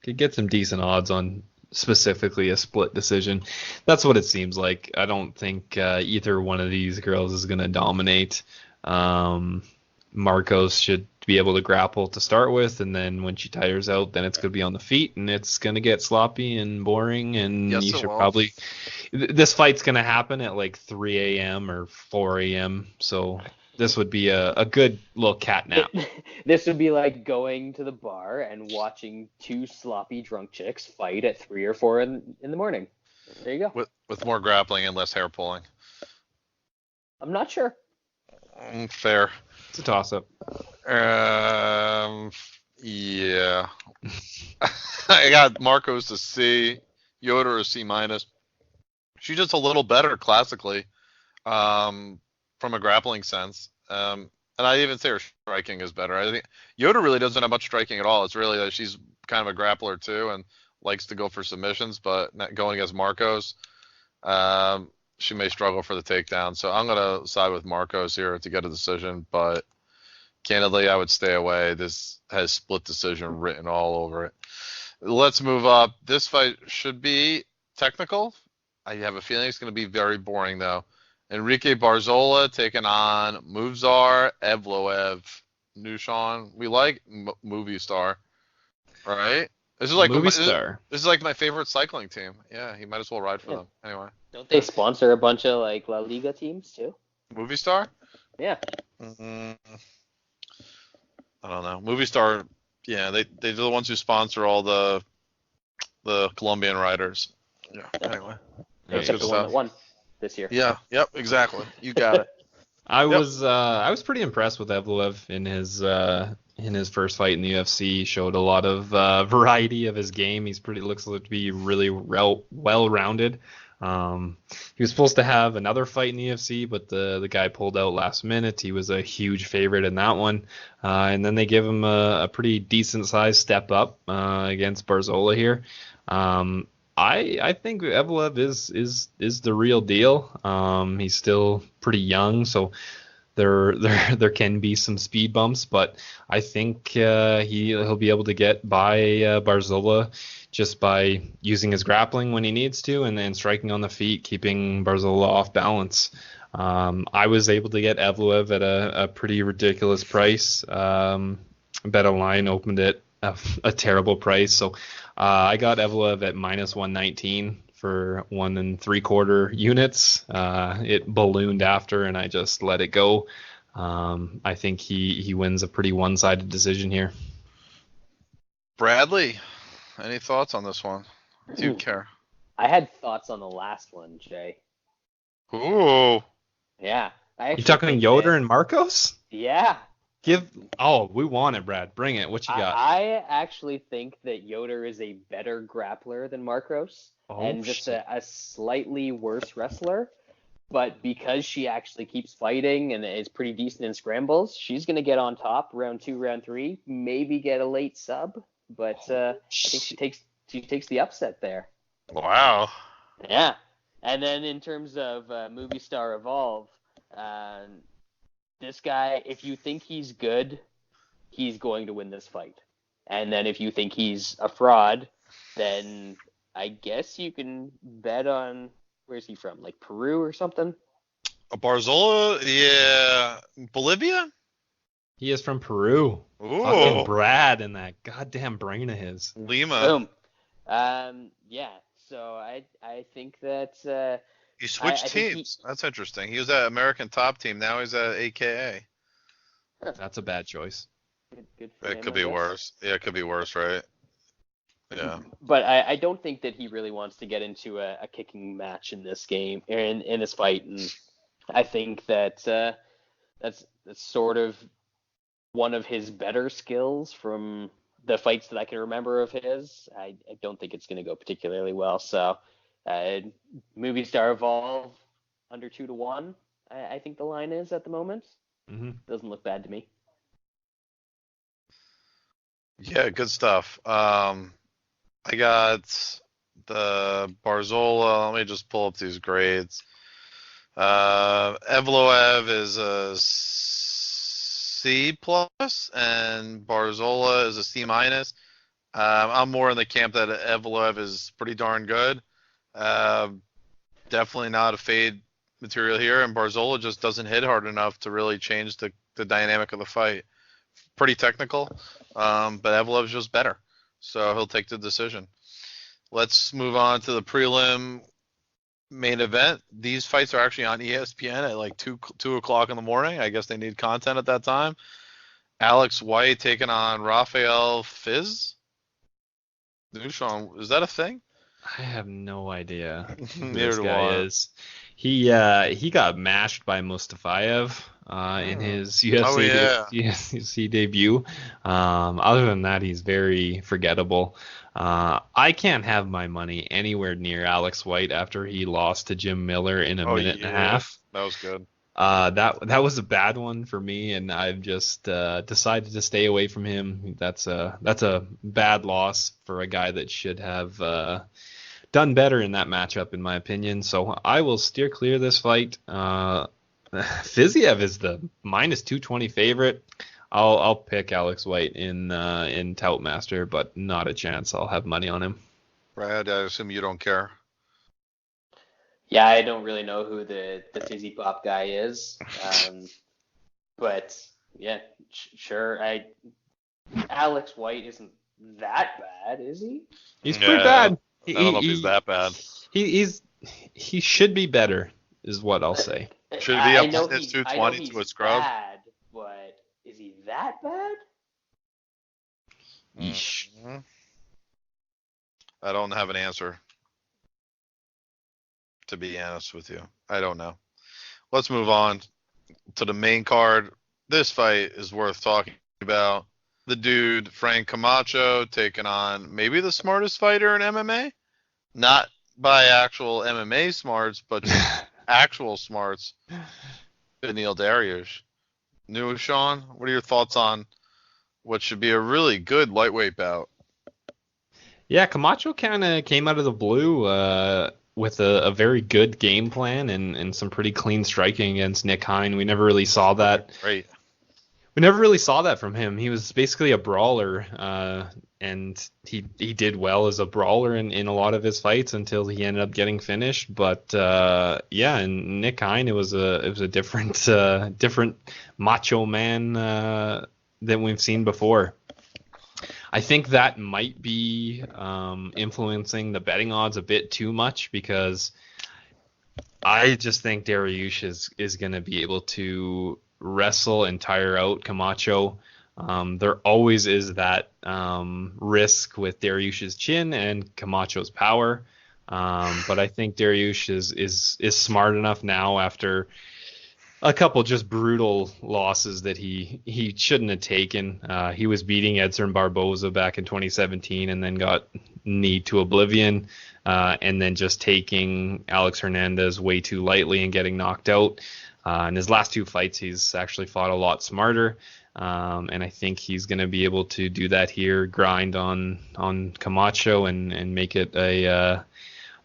Could get some decent odds on specifically a split decision. That's what it seems like. I don't think either one of these girls is going to dominate. Marcos should be able to grapple to start with, and then when she tires out, then it's going to be on the feet, and it's going to get sloppy and boring, and yes, you should probably... This fight's going to happen at like 3 a.m. or 4 a.m., so this would be a good little cat nap. This would be like going to the bar and watching 2 sloppy drunk chicks fight at 3 or 4 in the morning. There you go. With more grappling and less hair pulling. I'm not sure. Fair. It's a toss-up. Yeah. I got Marcos a C, Yoder a C-. She's just a little better classically, from a grappling sense. And I even say her striking is better. I think Yoder really doesn't have much striking at all. It's really that she's kind of a grappler too and likes to go for submissions, but not going against Marcos, she may struggle for the takedown. So I'm going to side with Marcos here to get a decision, but candidly, I would stay away. This has split decision written all over it. Let's move up. This fight should be technical. I have a feeling it's going to be very boring, though. Enrique Barzola taking on Movsar Evloev. Nushan, we like Movie Star, right? This is like Movie Star. This is like my favorite cycling team. Yeah, he might as well ride for them. Anyway. Don't they sponsor a bunch of like La Liga teams too? Movie Star? Yeah. I don't know. Movie Star, yeah, they're the ones who sponsor all the Colombian riders. Yeah. Anyway. Except the one that won this year. Yeah. Yep. Exactly. You got it. I was pretty impressed with Evloev in his first fight in the UFC. Showed a lot of variety of his game. Looks to be really well-rounded. He was supposed to have another fight in the UFC, but the guy pulled out last minute. He was a huge favorite in that one, and then they give him a pretty decent sized step up against Barzola here. I think Evloev is the real deal. He's still pretty young, so there can be some speed bumps, but I think he'll be able to get by Barzola just by using his grappling when he needs to, and then striking on the feet, keeping Barzola off balance. I was able to get Evloev at a pretty ridiculous price. Bet Online opened it a terrible price, so I got Evloev at -119 for 1 3/4 units. It ballooned after, and I just let it go. I think he wins a pretty one-sided decision here. Bradley, any thoughts on this one? Do you care? I had thoughts on the last one, Jay. Ooh. Yeah. You talking Yoder and Marcos? Yeah. We want it, Brad. Bring it. What you got? I actually think that Yoder is a better grappler than Marcos, and just a slightly worse wrestler. But because she actually keeps fighting and is pretty decent in scrambles, she's going to get on top round 2, round 3, maybe get a late sub. But I think she takes the upset there. Wow. Yeah. And then in terms of movie star Evolve, this guy, if you think he's good, he's going to win this fight. And then if you think he's a fraud, then I guess you can bet on, where's he from? Like Peru or something? Barzola? Yeah. Bolivia? He is from Peru. Ooh. Fucking Brad and that goddamn brain of his. Lima. Boom. Yeah. So I think that He switched teams. That's interesting. He was at American Top Team. Now he's at AKA. That's a bad choice. Good for It him, could I be guess. worse. Yeah, it could be worse, right? Yeah. But I don't think that he really wants to get into a kicking match in this game, or in this fight. And I think that that's sort of one of his better skills from the fights that I can remember of his. I don't think it's going to go particularly well. So movie star Evolve under 2-1. I think the line is at the moment. Mm-hmm. Doesn't look bad to me. Yeah, good stuff. I got the Barzola. Let me just pull up these grades. Evloev is a C plus, and Barzola is a C minus. I'm more in the camp that Evloev is pretty darn good. Definitely not a fade material here, and Barzola just doesn't hit hard enough to really change the dynamic of the fight. Pretty technical, but Evloev's just better, so he'll take the decision. Let's move on to the prelim main event. These fights are actually on ESPN at like 2 o'clock in the morning. I guess they need content at that time. Alex White taking on Rafael Fizz. Sean, is that a thing? I have no idea who Neither this do guy I. is. He got mashed by Mustafayev in his UFC debut. Other than that, he's very forgettable. I can't have my money anywhere near Alex White after he lost to Jim Miller in a minute and a half. That was good. That was a bad one for me, and I've just decided to stay away from him. That's a bad loss for a guy that should have done better in that matchup, in my opinion. So I will steer clear of this fight. Fiziev is the minus 220 favorite. I'll pick Alex White in Toutmaster, but not a chance. I'll have money on him. Brad, I assume you don't care. Yeah, I don't really know who the Fizzy Pop guy is, but yeah, sure. Alex White isn't that bad, is he? He's pretty bad. I don't know if he's that bad. He should be better, is what I'll say. Should he be up his 220 to a scrub? Bad, but is he that bad? Yeesh. Mm-hmm. I don't have an answer, to be honest with you. I don't know. Let's move on to the main card. This fight is worth talking about. The dude, Frank Camacho, taking on maybe the smartest fighter in MMA. Not by actual MMA smarts, but just actual smarts. Neil Dariush. New Sean, what are your thoughts on what should be a really good lightweight bout? Yeah, Camacho kind of came out of the blue with a very good game plan and some pretty clean striking against Nick Hein. We never really saw that. Right. We never really saw that from him. He was basically a brawler, and he did well as a brawler in a lot of his fights until he ended up getting finished. But yeah, and Nick Hein, it was a different macho man than we've seen before. I think that might be influencing the betting odds a bit too much, because I just think Dariush is going to be able to wrestle and tire out Camacho. There always is that risk with Dariush's chin and Camacho's power, but I think Dariush is smart enough now after a couple just brutal losses that he shouldn't have taken. He was beating Edson Barboza back in 2017 and then got kneed to oblivion, and then just taking Alex Hernandez way too lightly and getting knocked out. In his last two fights, he's actually fought a lot smarter, and I think he's going to be able to do that here, grind on Camacho and make it a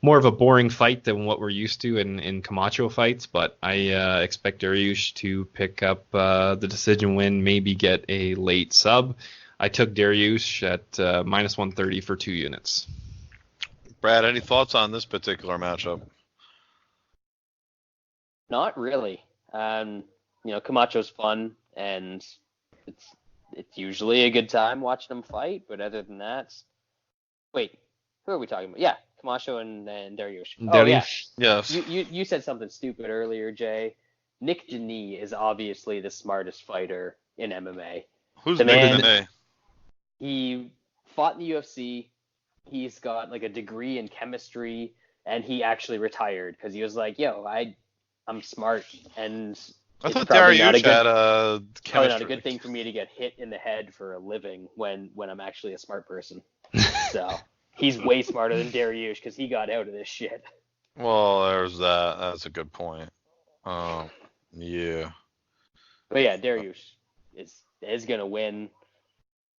more of a boring fight than what we're used to in Camacho fights, but I expect Dariush to pick up the decision win, maybe get a late sub. I took Dariush at minus 130 for 2 units. Brad, any thoughts on this particular matchup? Not really. Camacho's fun, and it's usually a good time watching him fight, but other than that... Wait, who are we talking about? Yeah, Camacho and Dariush. Oh, yeah. Yes. You said something stupid earlier, Jay. Nick Denis is obviously the smartest fighter in MMA. Who's the Nick man? Denis? He fought in the UFC. He's got like a degree in chemistry, and he actually retired because he was like, "Yo, I'm smart, and I it's thought probably not Dariush had probably chemistry. not a good thing for me to get hit in the head for a living when I'm actually a smart person." So he's way smarter than Dariush because he got out of this shit. Well, there's that. That's a good point. Yeah. But yeah, Dariush is gonna win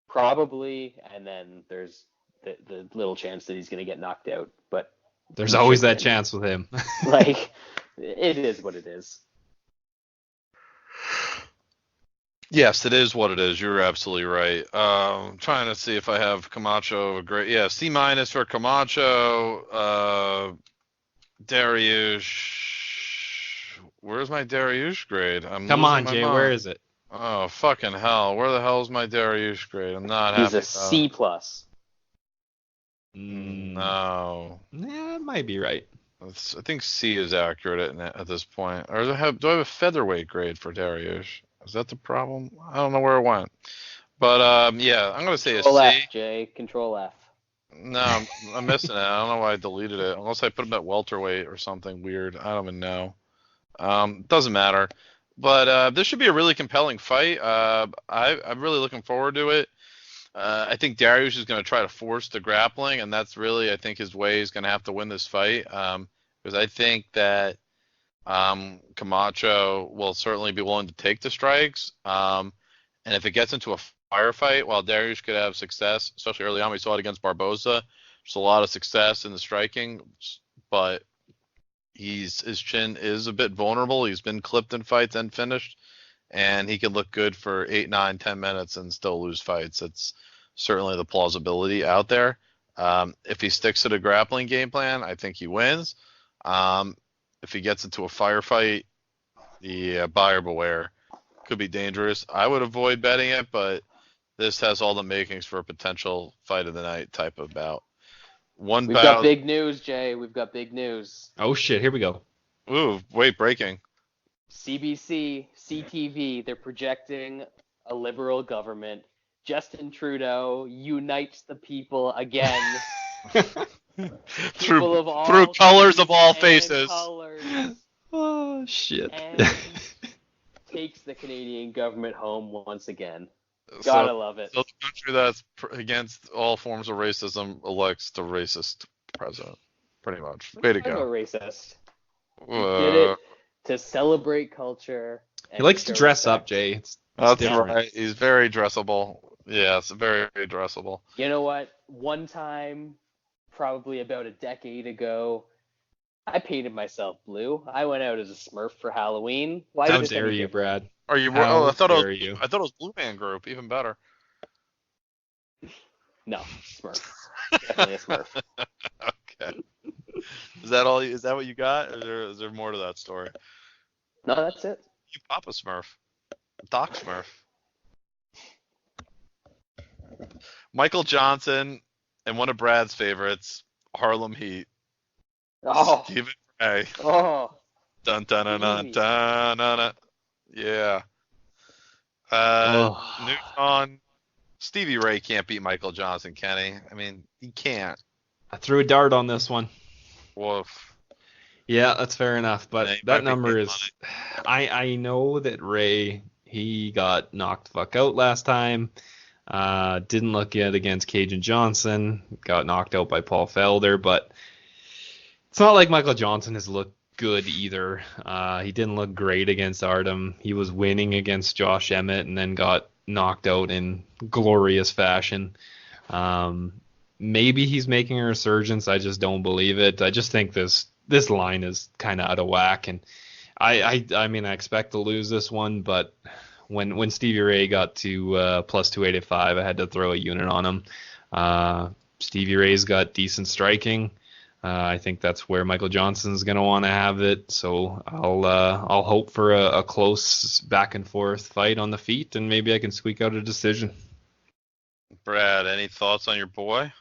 probably, and then there's the little chance that he's gonna get knocked out. But There's always that chance with him. like, it is what it is. Yes, it is what it is. You're absolutely right. I'm trying to see if I have Camacho C- for Camacho. Dariush. Where's my Dariush grade? Come on, Jay, where is it? Oh, fucking hell. Where the hell's my Dariush grade? I'm not He's happy. a C+. No. Yeah, it might be right. I think C is accurate at this point. Or do I have a featherweight grade for Dariush? Is that the problem? I don't know where it went. But, yeah, I'm going to say Control a C. F, Jay. Control F. No, I'm missing it. I don't know why I deleted it. Unless I put him at welterweight or something weird. I don't even know. Doesn't matter. But this should be a really compelling fight. I'm really looking forward to it. I think Dariush is going to try to force the grappling, and that's really, I think, his way. He's going to have to win this fight. Because I think that Camacho will certainly be willing to take the strikes. And if it gets into a firefight, while Dariush could have success, especially early on, we saw it against Barboza. There's a lot of success in the striking, but his chin is a bit vulnerable. He's been clipped in fights and finished, and he can look good for 8, 9, 10 minutes and still lose fights. It's certainly the plausibility out there. If he sticks to the grappling game plan, I think he wins. If he gets into a firefight, the buyer beware. Could be dangerous. I would avoid betting it, but this has all the makings for a potential fight of the night type of bout. We've got big news, Jay. We've got big news. Oh shit, here we go. Ooh, wait, breaking. CBC, CTV, they're projecting a liberal government. Justin Trudeau unites the people again. through colors of all faces. Oh shit. And takes the Canadian government home once again. Gotta love it. So the country that's against all forms of racism elects the racist president. Pretty much. Way to go. I'm a racist. He did it to celebrate culture. He likes to dress up, Jay. That's right. He's very dressable. Yeah, it's very, very dressable. You know what? One time, probably about a decade ago, I painted myself blue. I went out as a Smurf for Halloween. Why How dare you, Brad? Are you? How I thought it dare was Blue Man Group. Even better. No, Smurf. Definitely a Smurf. Okay. Is that all? Is that what you got? Or is there more to that story? No, that's it. You Papa Smurf. Doc Smurf. Michael Johnson and one of Brad's favorites, Harlem Heat. Oh. Stephen Ray. Oh. Dun dun dun dun dun dun. Dun. Yeah. Newton. Stevie Ray can't beat Michael Johnson, can he? I mean, he can't. I threw a dart on this one. Woof. Yeah, that's fair enough. Yeah, But you that might be number getting is, I know that Ray, he got knocked the fuck out last time. Didn't look good against Cajun Johnson. Got knocked out by Paul Felder, but it's not like Michael Johnson has looked good either. He didn't look great against Artem. He was winning against Josh Emmett and then got knocked out in glorious fashion. Maybe he's making a resurgence. I just don't believe it. I just think this line is kind of out of whack, and I mean I expect to lose this one, but when Stevie Ray got to plus 285, I had to throw a unit on him. Stevie Ray's got decent striking. I think that's where Michael Johnson's going to want to have it. So I'll hope for a close back and forth fight on the feet, and maybe I can squeak out a decision. Brad, any thoughts on your boy?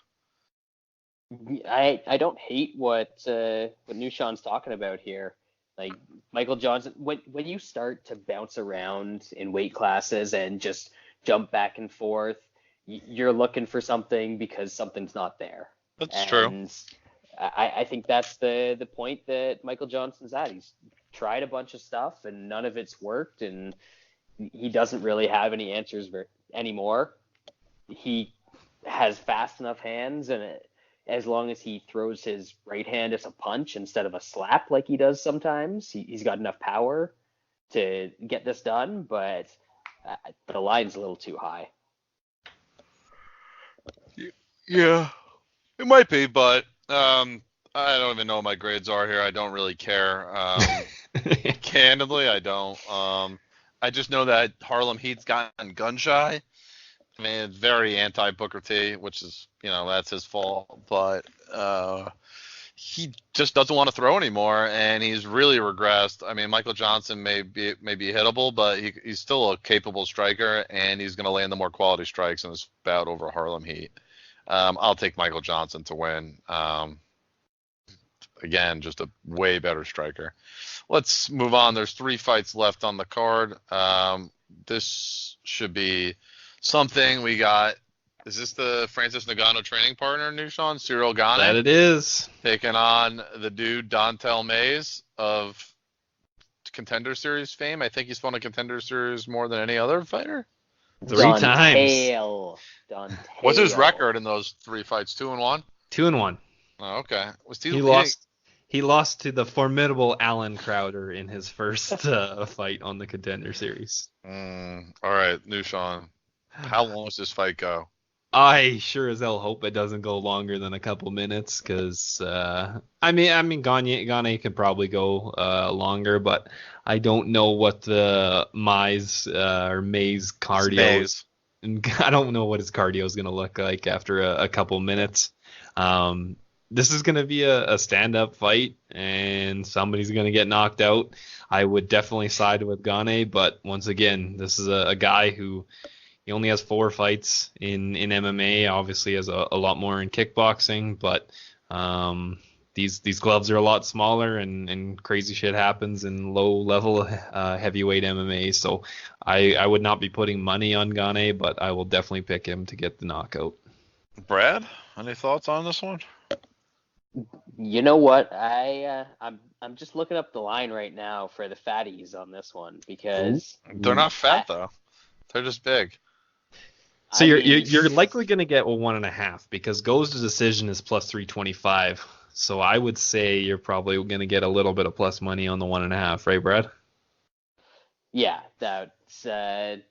I don't hate what Nushan's talking about here. Like Michael Johnson, when you start to bounce around in weight classes and just jump back and forth, you're looking for something because something's not there. That's true. I think that's the point that Michael Johnson's at. He's tried a bunch of stuff and none of it's worked, and he doesn't really have any answers anymore. He has fast enough hands, and as long as he throws his right hand as a punch instead of a slap like he does sometimes, he's got enough power to get this done, but the line's a little too high. Yeah, it might be, but I don't even know what my grades are here. I don't really care. Candidly, I don't. I just know that Harlem Heat's gotten gun shy. I mean, it's very anti-Booker T, which is, that's his fault. But he just doesn't want to throw anymore, and he's really regressed. I mean, Michael Johnson may be hittable, but he's still a capable striker, and he's going to land the more quality strikes in this bout over Harlem Heat. I'll take Michael Johnson to win. Again, just a way better striker. Let's move on. There's 3 fights left on the card. This should be something. We got, is this the Francis Ngannou training partner, Nushan? Cyril Gane? That it is. Taking on the dude, Dontel Mays of Contender Series fame. I think he's won a Contender Series more than any other fighter. 3 times. What's his record in those 3 fights? 2-1? 2-1. Oh, okay. He lost to the formidable Alan Crowder in his first fight on the Contender Series. All right, Nushan. How long does this fight go? I sure as hell hope it doesn't go longer than a couple minutes, because I mean Gane could probably go longer, but I don't know what the Mays cardio is. And I don't know what his cardio is going to look like after a couple minutes. This is going to be a stand-up fight, and somebody's going to get knocked out. I would definitely side with Gane, but once again, this is a guy who he only has 4 fights in MMA. Obviously, has a lot more in kickboxing, but these gloves are a lot smaller, and crazy shit happens in low-level heavyweight MMA. So I would not be putting money on Gane, but I will definitely pick him to get the knockout. Brad, any thoughts on this one? You know what? I'm just looking up the line right now for the fatties on this one, because they're not fat though; they're just big. So you're likely going to get a 1.5, because goes to decision is plus 325. So I would say you're probably going to get a little bit of plus money on the 1.5, right, Brad? Yeah, that's it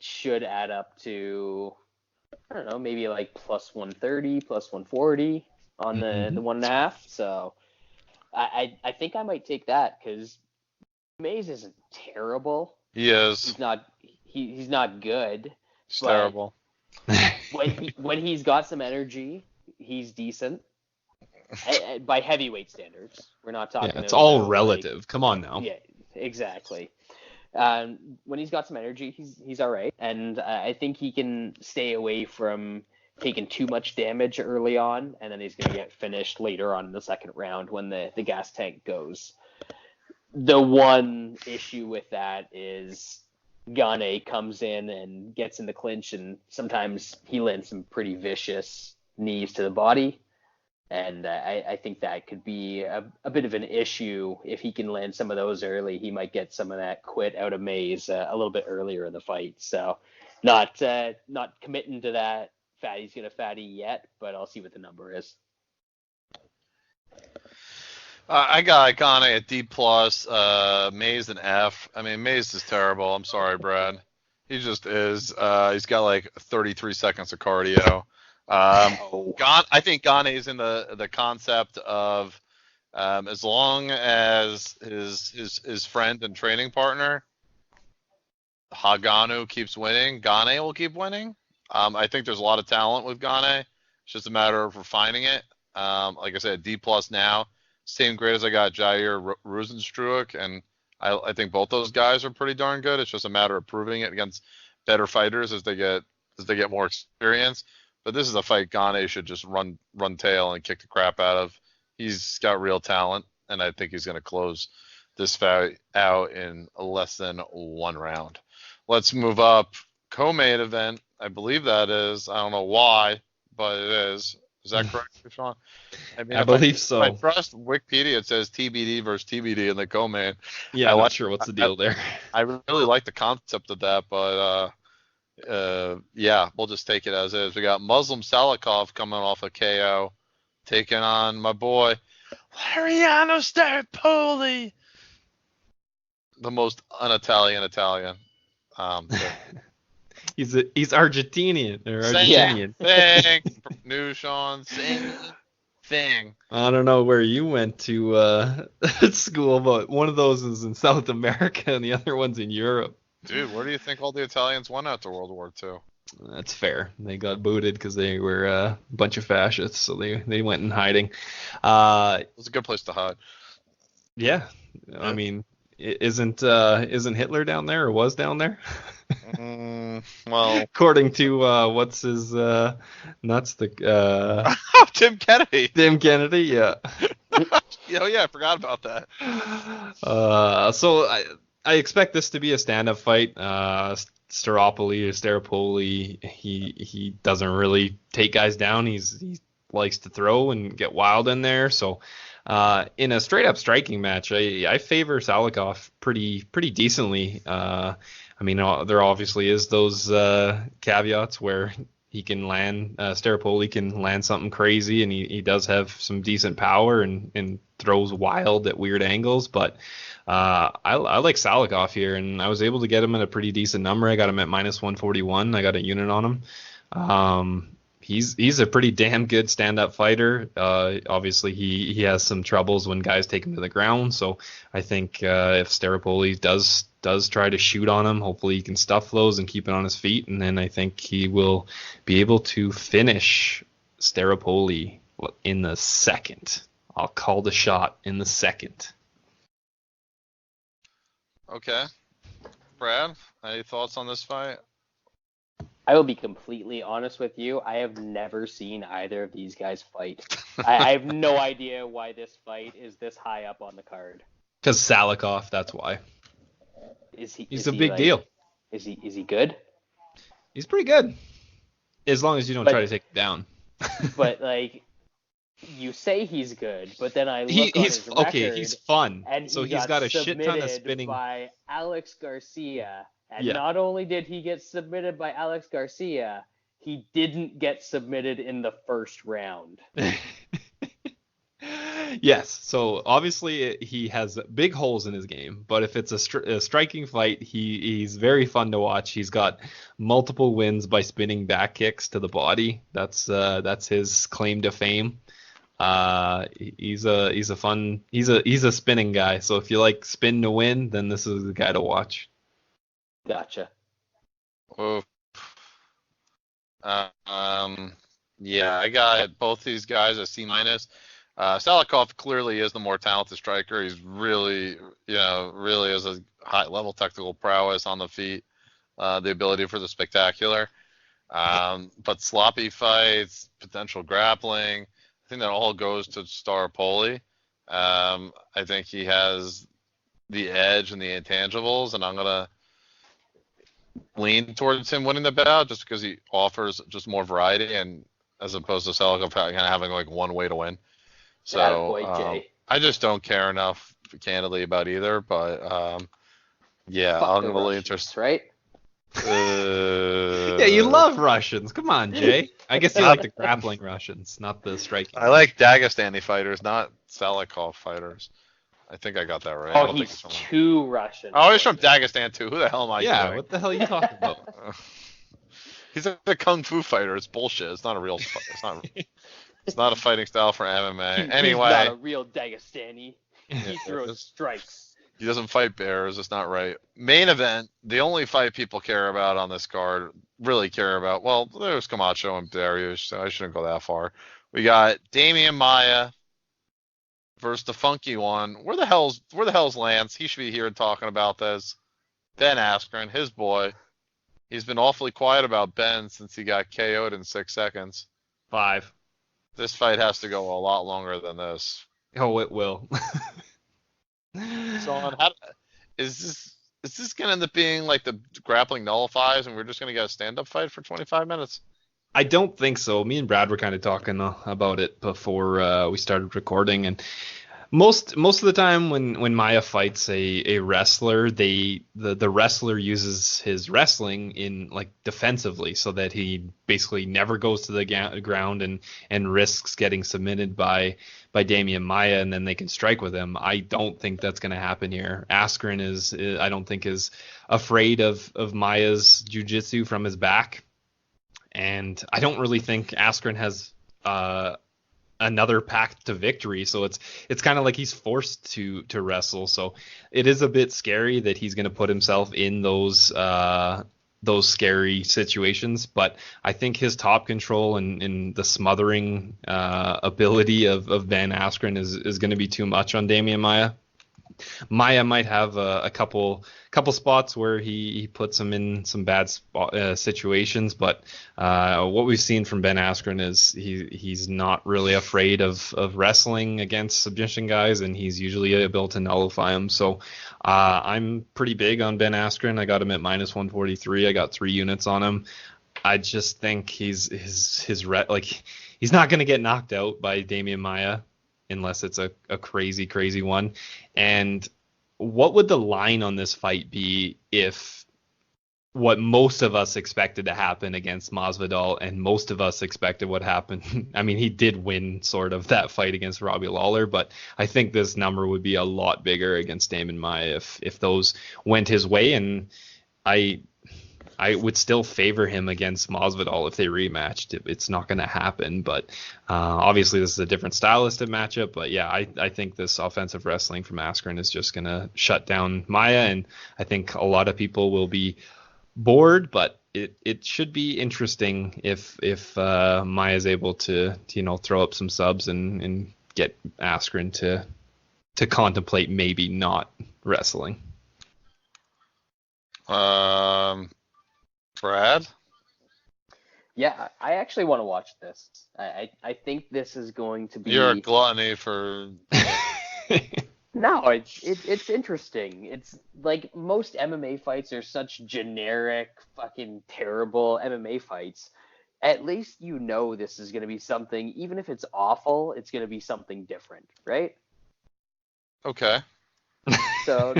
should add up to, I don't know, maybe like plus 130, plus 140 on the 1.5. So I think I might take that, because Mays isn't terrible. He is. He's not good. He's terrible. when he's got some energy, he's decent. By heavyweight standards, we're not talking. Yeah, it's all relative. Come on now. Yeah, exactly. When he's got some energy, he's all right, and I think he can stay away from taking too much damage early on, and then he's going to get finished later on in the second round when the gas tank goes. The one issue with that is Gane comes in and gets in the clinch, and sometimes he lands some pretty vicious knees to the body. And I think that could be a bit of an issue if he can land some of those early. He might get some of that quit out of Mays a little bit earlier in the fight. So not committing to that fatty's gonna fatty yet, but I'll see what the number is. I got Gane at D+, Mays an F. I mean, Mays is terrible. I'm sorry, Brad. He just is. He's got like 33 seconds of cardio. I think Gane is in the concept of as long as his friend and training partner Haganu keeps winning, Gane will keep winning. I think there's a lot of talent with Gane. It's just a matter of refining it. Like I said, D+ now. Same grade as I got Jair Rozenstruik, and I think both those guys are pretty darn good. It's just a matter of proving it against better fighters as they get more experience. But this is a fight Gane should just run tail and kick the crap out of. He's got real talent, and I think he's going to close this fight out in less than 1 round. Let's move up. Co-main event, I believe that is. I don't know why, but it is. Is that correct, Sean? I mean, I believe so. If I trust Wikipedia, it says TBD versus TBD in the co-main. Yeah, I'm not sure what's the deal there. I really like the concept of that, but yeah, we'll just take it as is. We got Muslim Salikov coming off a KO, taking on my boy Lariano Staropoli, the most un-Italian Italian. He's Argentinian or Argentinian. Thing, new Sean, same thing. I don't know where you went to school, but one of those is in South America and the other one's in Europe. Dude, where do you think all the Italians went after World War II? That's fair. They got booted because they were a bunch of fascists, so they went in hiding. It was a good place to hide. Yeah, I mean, isn't Hitler down there or was down there? Well, according to what's his nuts the Tim Kennedy. Tim Kennedy, yeah. Yeah, I forgot about that. So I expect this to be a stand-up fight. Staropoli, he doesn't really take guys down. He likes to throw and get wild in there. So in a straight-up striking match, I favor Salikov pretty decently. I mean, there obviously is those caveats where he can land, Staropoli can land something crazy, and he does have some decent power and throws wild at weird angles. But I like Salikov here, and I was able to get him at a pretty decent number. I got him at -141. I got a unit on him. He's a pretty damn good stand-up fighter. Obviously, he has some troubles when guys take him to the ground. So I think if Staropoli does try to shoot on him, hopefully he can stuff those and keep it on his feet. And then I think he will be able to finish Staropoli in the second. I'll call the shot in the second. Okay. Brad, any thoughts on this fight? I will be completely honest with you. I have never seen either of these guys fight. I have no idea why this fight is this high up on the card. Because Salikov, that's why. He's a big deal. Is he good? He's pretty good. As long as you don't try to take him down. But like, you say he's good, but then I look on his record. Okay, he's fun. And so he's got a shit ton of spinning. By Alex Garcia. And yeah. Not only did he get submitted by Alex Garcia, he didn't get submitted in the first round. Yes, so obviously he has big holes in his game, but if it's a striking fight, he's very fun to watch. He's got multiple wins by spinning back kicks to the body. That's his claim to fame. He's a spinning guy. So if you like spin to win, then this is the guy to watch. Gotcha. Oh. Yeah, I got both these guys a C-. Salikov clearly is the more talented striker. He's really has a high level technical prowess on the feet, the ability for the spectacular. But sloppy fights, potential grappling, I think that all goes to Staropoli. I think he has the edge and the intangibles, and I'm gonna lean towards him winning the bout just because he offers just more variety and as opposed to Celico kind of having like one way to win. So Attaboy, Jay. I just don't care enough, candidly, about either. But yeah, Fuck I'm the really Russians, interested. right? Yeah, you love Russians. Come on, Jay. I guess you like the grappling Russians, not the striking. I like Dagestani fighters, not Salikov fighters. I think I got that right. I Oh, don't think he's it's too Russian. Oh, he's from Dagestan too. Who the hell am I Yeah, kidding? what the hell are you talking about? He's a kung fu fighter. It's bullshit. It's not a real. It's not a fighting style for MMA. Anyway, He's not a real Dagestani. He throws strikes. He doesn't fight bears. It's not right. Main event. The only fight people care about on this card, really care about. Well, there's Camacho and Darius, so I shouldn't go that far. We got Demian Maia versus the funky one. Where the hell's Lance? He should be here talking about this. Ben Askren, his boy. He's been awfully quiet about Ben since he got KO'd in 6 seconds. 5. This fight has to go a lot longer than this. Oh, it will. So, is this going to end up being like the grappling nullifies and we're just going to get a stand-up fight for 25 minutes? I don't think so. Me and Brad were kind of talking about it before we started recording, and most of the time when Maia fights a wrestler, the wrestler uses his wrestling in like defensively, so that he basically never goes to the ground and risks getting submitted by Demian Maia, and then they can strike with him. I don't think that's going to happen here. Askren I don't think is afraid of Maia's jiu-jitsu from his back. And I don't really think Askren has another path to victory, so it's kind of like he's forced to wrestle. So it is a bit scary that he's going to put himself in those scary situations. But I think his top control and the smothering ability of Ben Askren is going to be too much on Demian Maia. Maia might have a couple spots where he puts him in some bad situations, but what we've seen from Ben Askren is he's not really afraid of wrestling against submission guys, and he's usually able to nullify them. So I'm pretty big on Ben Askren. I got him at -143. I got 3 units on him. I just think he's not going to get knocked out by Demian Maia unless it's a crazy one. And what would the line on this fight be if what most of us expected to happen against Masvidal, and most of us expected what happened? I mean, he did win sort of that fight against Robbie Lawler, but I think this number would be a lot bigger against Demian Maia if those went his way, and I would still favor him against Masvidal if they rematched. It's not going to happen, but obviously this is a different stylistic matchup. But yeah, I think this offensive wrestling from Askren is just going to shut down Maia, and I think a lot of people will be bored, but it should be interesting if Maia is able to throw up some subs and get Askren to contemplate maybe not wrestling. Brad? Yeah, I actually want to watch this. I think this is going to be. You're a gluttony for. No, it's interesting. It's like most MMA fights are such generic, fucking terrible MMA fights. At least you know this is going to be something, even if it's awful, it's going to be something different, right? Okay. So,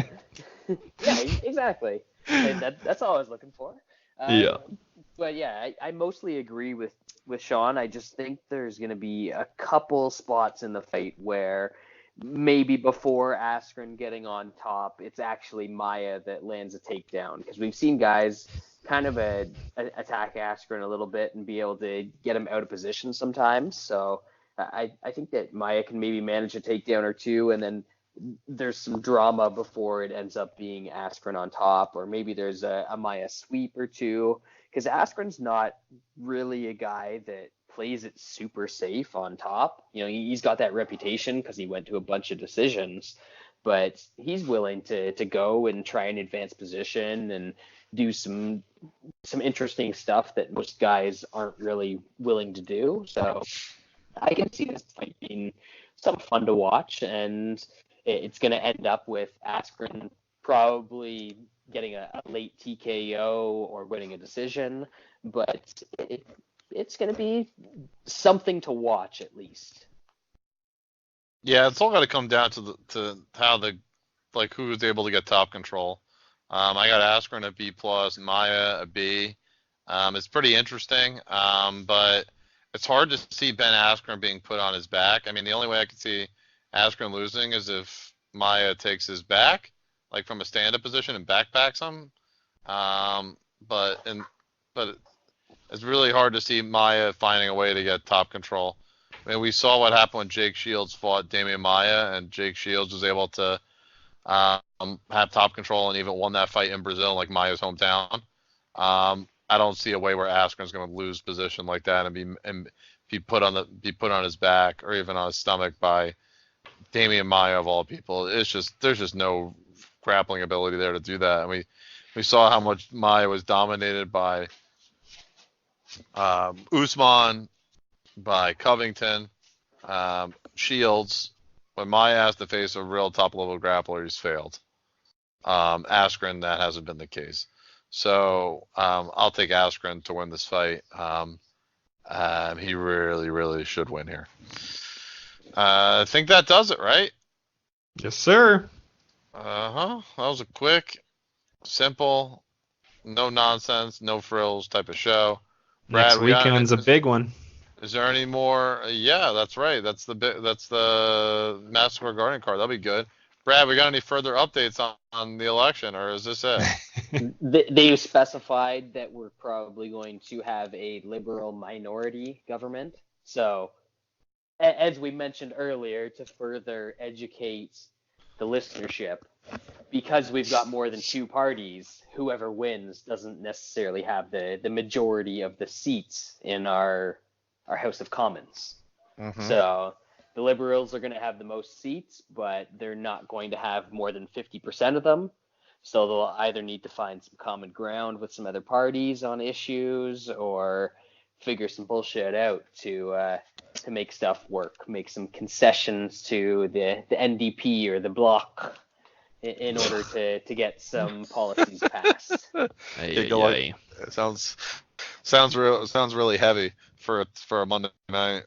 yeah, exactly. And that's all I was looking for. Yeah. But yeah, I mostly agree with Sean. I just think there's going to be a couple spots in the fight where maybe before Askren getting on top, it's actually Maia that lands a takedown. Because we've seen guys kind of attack Askren a little bit and be able to get him out of position sometimes. So I think that Maia can maybe manage a takedown or two, and then there's some drama before it ends up being Askren on top, or maybe there's a Maia sweep or two, because Askren's not really a guy that plays it super safe on top. He's got that reputation because he went to a bunch of decisions, but he's willing to go and try an advanced position and do some interesting stuff that most guys aren't really willing to do. So I can see this fight being some fun to watch, and it's going to end up with Askren probably getting a late TKO or winning a decision. But it's going to be something to watch at least. Yeah, it's all got to come down to how who was able to get top control. I got Askren a B+, Maia a B. It's pretty interesting, but it's hard to see Ben Askren being put on his back. I mean, the only way I could see Askren losing is if Maia takes his back, like from a stand-up position, and backpacks him. But it's really hard to see Maia finding a way to get top control. I mean, we saw what happened when Jake Shields fought Demian Maia, and Jake Shields was able to have top control and even won that fight in Brazil, like Maia's hometown. I don't see a way where Askren's going to lose position like that and be put on his back or even on his stomach by Demian Maia of all people. There's just no grappling ability there to do that. And we saw how much Maia was dominated by Usman, by Covington, Shields. When Maia has to face a real top-level grappler, he's failed. Askren, that hasn't been the case. So I'll take Askren to win this fight. He really, really should win here. I think that does it, right? Yes, sir. That was a quick, simple, no nonsense, no frills type of show. Brad, Next weekend's a big one. Is there any more? Yeah, that's right. That's the Madison Square Garden card. That'll be good. Brad, we got any further updates on the election, or is this it? They've specified that we're probably going to have a liberal minority government. So, as we mentioned earlier, to further educate the listenership, because we've got more than two parties, whoever wins doesn't necessarily have the majority of the seats in our House of Commons. Mm-hmm. So the Liberals are going to have the most seats, but they're not going to have more than 50% of them. So they'll either need to find some common ground with some other parties on issues or figure some bullshit out to make stuff work, make some concessions to the NDP or the Bloc in order to get some policies passed. It sounds really heavy for a Monday night.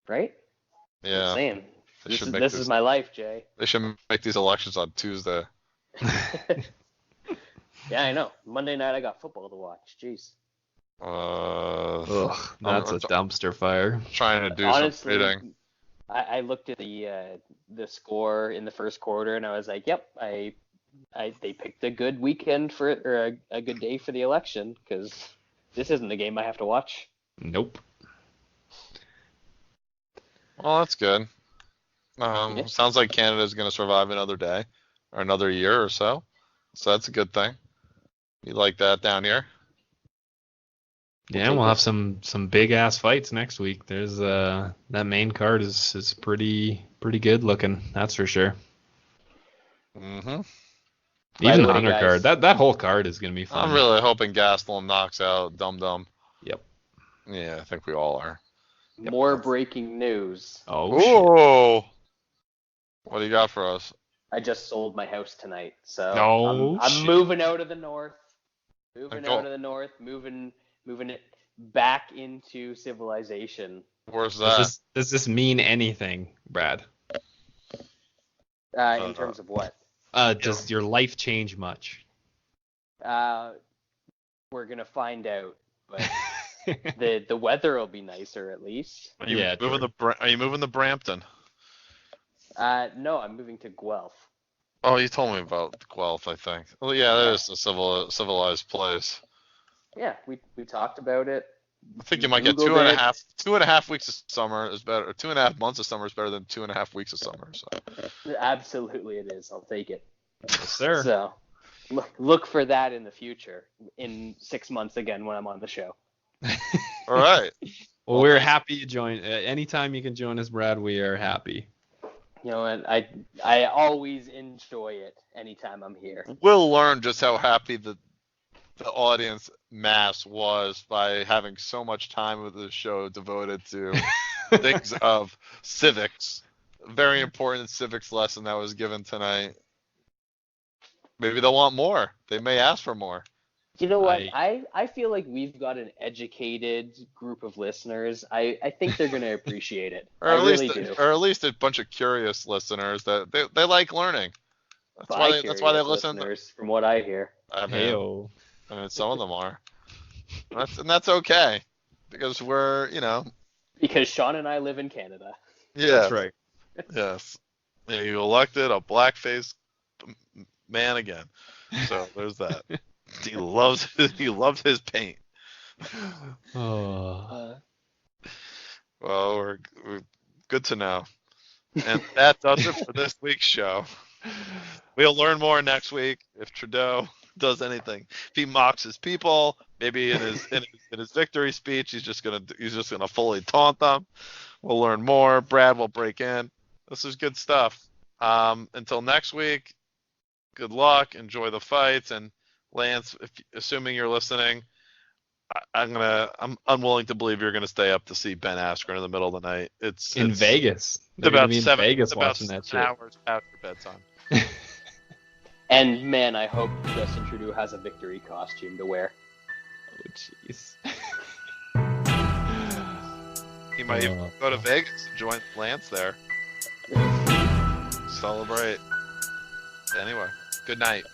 Right? Yeah. I'm saying. This is my life, Jay. They should make these elections on Tuesday. Yeah, I know. Monday night I got football to watch. Jeez. That's a dumpster fire. Trying to do Honestly, some reading. I looked at the score in the first quarter and I was like, yep, they picked a good weekend or a good day for the election because this isn't the game I have to watch. Nope. Well, that's good. Sounds like Canada's going to survive another day or another year or so. So that's a good thing. You like that down here? Yeah, we'll have some big ass fights next week. There's that main card is pretty good looking. That's for sure. Mm-hmm. Even the undercard. That whole card is gonna be fun. I'm really hoping Gastelum knocks out Dum Dum. Yep. Yeah, I think we all are. Yep. More breaking news. Oh. Shit. What do you got for us? I just sold my house tonight, so I'm moving out of the north. Moving it back into civilization. Where's that? Does this mean anything, Brad? In terms of what? Does your life change much? We're gonna find out, but the weather will be nicer at least. Are you moving to Brampton? No, I'm moving to Guelph. Oh, you told me about Guelph, I think. Well, yeah, that is a civilized place. Yeah, we talked about it. I think you might get 2.5 weeks of summer is better. 2.5 months of summer is better than 2.5 weeks of summer. So. Absolutely, it is. I'll take it. Yes, sir. So look for that in the future, in 6 months again when I'm on the show. All right. Well, we're happy you join. Anytime you can join us, Brad, we are happy. You know, and I always enjoy it anytime I'm here. We'll learn just how happy the audience mass was by having so much time with the show devoted to things of civics. Very important civics lesson that was given tonight. Maybe they'll want more. They may ask for more. You know what? I feel like we've got an educated group of listeners. I think they're going to appreciate it. Or I at really least, do. or at least a bunch of curious listeners that they like learning. That's why they listen. From what I hear. I mean, Heyo. some of them are. That's okay, because we're, Because Sean and I live in Canada. Yeah. That's right. Yes. Yeah, you elected a blackface man again. So there's that. He loves his paint. Oh. Well, we're good to know. And that does it for this week's show. We'll learn more next week if Trudeau does anything. If he mocks his people, maybe in his victory speech, he's just gonna fully taunt them. We'll learn more. Brad will break in. This is good stuff. Until next week, good luck. Enjoy the fights. And Lance, assuming you're listening, I'm unwilling to believe you're gonna stay up to see Ben Askren in the middle of the night. It's in Vegas. It's about be in 7 Vegas it's about watching that 7 shit. hours after bedtime. And man, I hope Justin Trudeau has a victory costume to wear. Oh jeez. He might even go to Vegas and join Lance there. Celebrate. Anyway, good night.